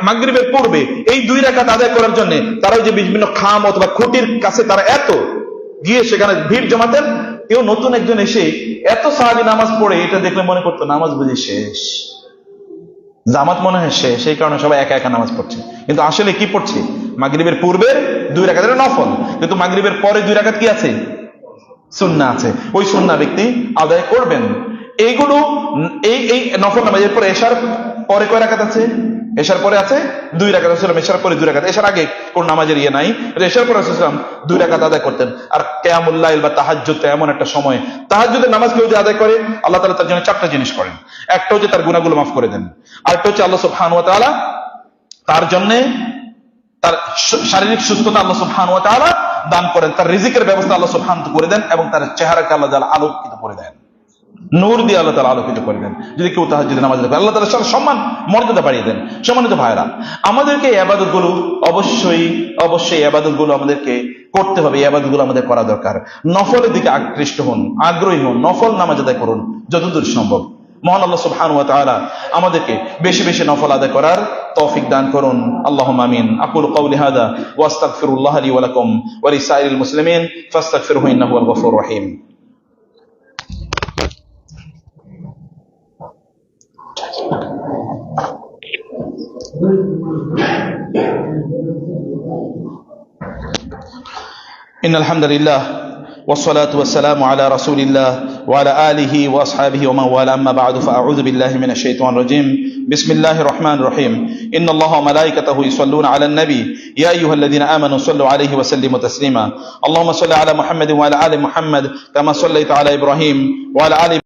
মাগরিবের পূর্বে এই 2 রাকাত আদায় করার জন্য তারা যে বিভিন্ন খাম অথবা খুঁটির কাছে তারা এত গিয়ে সেখানে ভিড় জমাতেন। কেউ নতুন একজন এসে এত সাহাবী নামাজ পড়ে এটা দেখলে মনে করতো নামাজ বুঝি শেষ, জামাত মনে হয় শেষ, সেই কারণে সবাই একা একা নামাজ পড়ছে। কিন্তু আসলে কি পড়ছে? মাগরিবের পূর্বের 2 রাকাত নফল, কিন্তু মাগরিবের পরে 2 রাকাত কি আছে? সুন্নাহ আছে। ওই সুন্নাহ ব্যক্তি আদায় করবেন। এইগুলো এই নফল নামাজ। এরপরে এশার পরে কয় রাকাত আছে? এশার পরে আছে 2 রাকাত। এশার পরে 2 রাকাত, এশার আগে কোন নামাজের ইয়ে নাই। এশার পরে রাসূলুল্লাহ 2 রাকাত আদায় করতেন। আর কিয়ামুল লাইল বা তাহাজ্জুদ এমন একটা সময়, তাহাজ্জুদের নামাজ কেউ যদি আদায় করে, আল্লাহ তাআলা তার জন্য 4টা জিনিস করেন। একটা হচ্ছে তার গুনাহগুলো মাফ করে দেন, আরেকটা হচ্ছে আল্লাহ সুবহানাহু ওয়া তাআলা তার জন্য তার শারীরিক সুস্থতা আল্লাহ সুবহানাহু ওয়া তাআলা দান করেন, তার রিজিকের ব্যবস্থা আল্লাহ সুবহানাহু করে দেন, এবং তার চেহারাকে আল্লাহ তাআলা আলোকিত করে দেন, নূর দিয়ে আল্লাহ তাআলা আলোকিত করে দেন। যদি কেউ তাহাজ্জুদের নামাজ পড়ে, আল্লাহ তাআলা তার সম্মান মর্যাদা বাড়িয়ে দেন। সম্মানিত ভাইরা, আমাদেরকে এই ইবাদতগুলো অবশ্যই ইবাদতগুলো আমাদেরকে করতে হবে, এই ইবাদতগুলো আমাদের করা দরকার। নফলের দিকে আকৃষ্ট হন, আগ্রহী হন, নফল নামাজ আদায় করুন যতদূর সম্ভব। মহান আল্লাহ সুবহানাহু ওয়া তাআলা আমাদেরকে বেশি বেশি নফল আদায় করার তৌফিক দান করুন। আল্লাহুম্মা আমিন। আকুলু কওলি হাযা ওয়া আস্তাগফিরুল্লাহ লি ওয়া লাকুম ওয়া লিসাইরিল মুসলিমিন ফাস্তাগফিরুহু ইন্নাহু হুয়াল গফুরুর রহিম। إن الحمد لله والصلاة والسلام على رسول الله وعلى آله وأصحابه ومن والاه أما بعد فأعوذ بالله من الشيطان الرجيم بسم الله الرحمن الرحيم إن الله وملائكته يصلون على النبي يا أيها الذين آمنوا صلوا عليه وسلموا تسليما اللهم صل على محمد وعلى آل محمد كما صليت على إبراهيم وعلى آل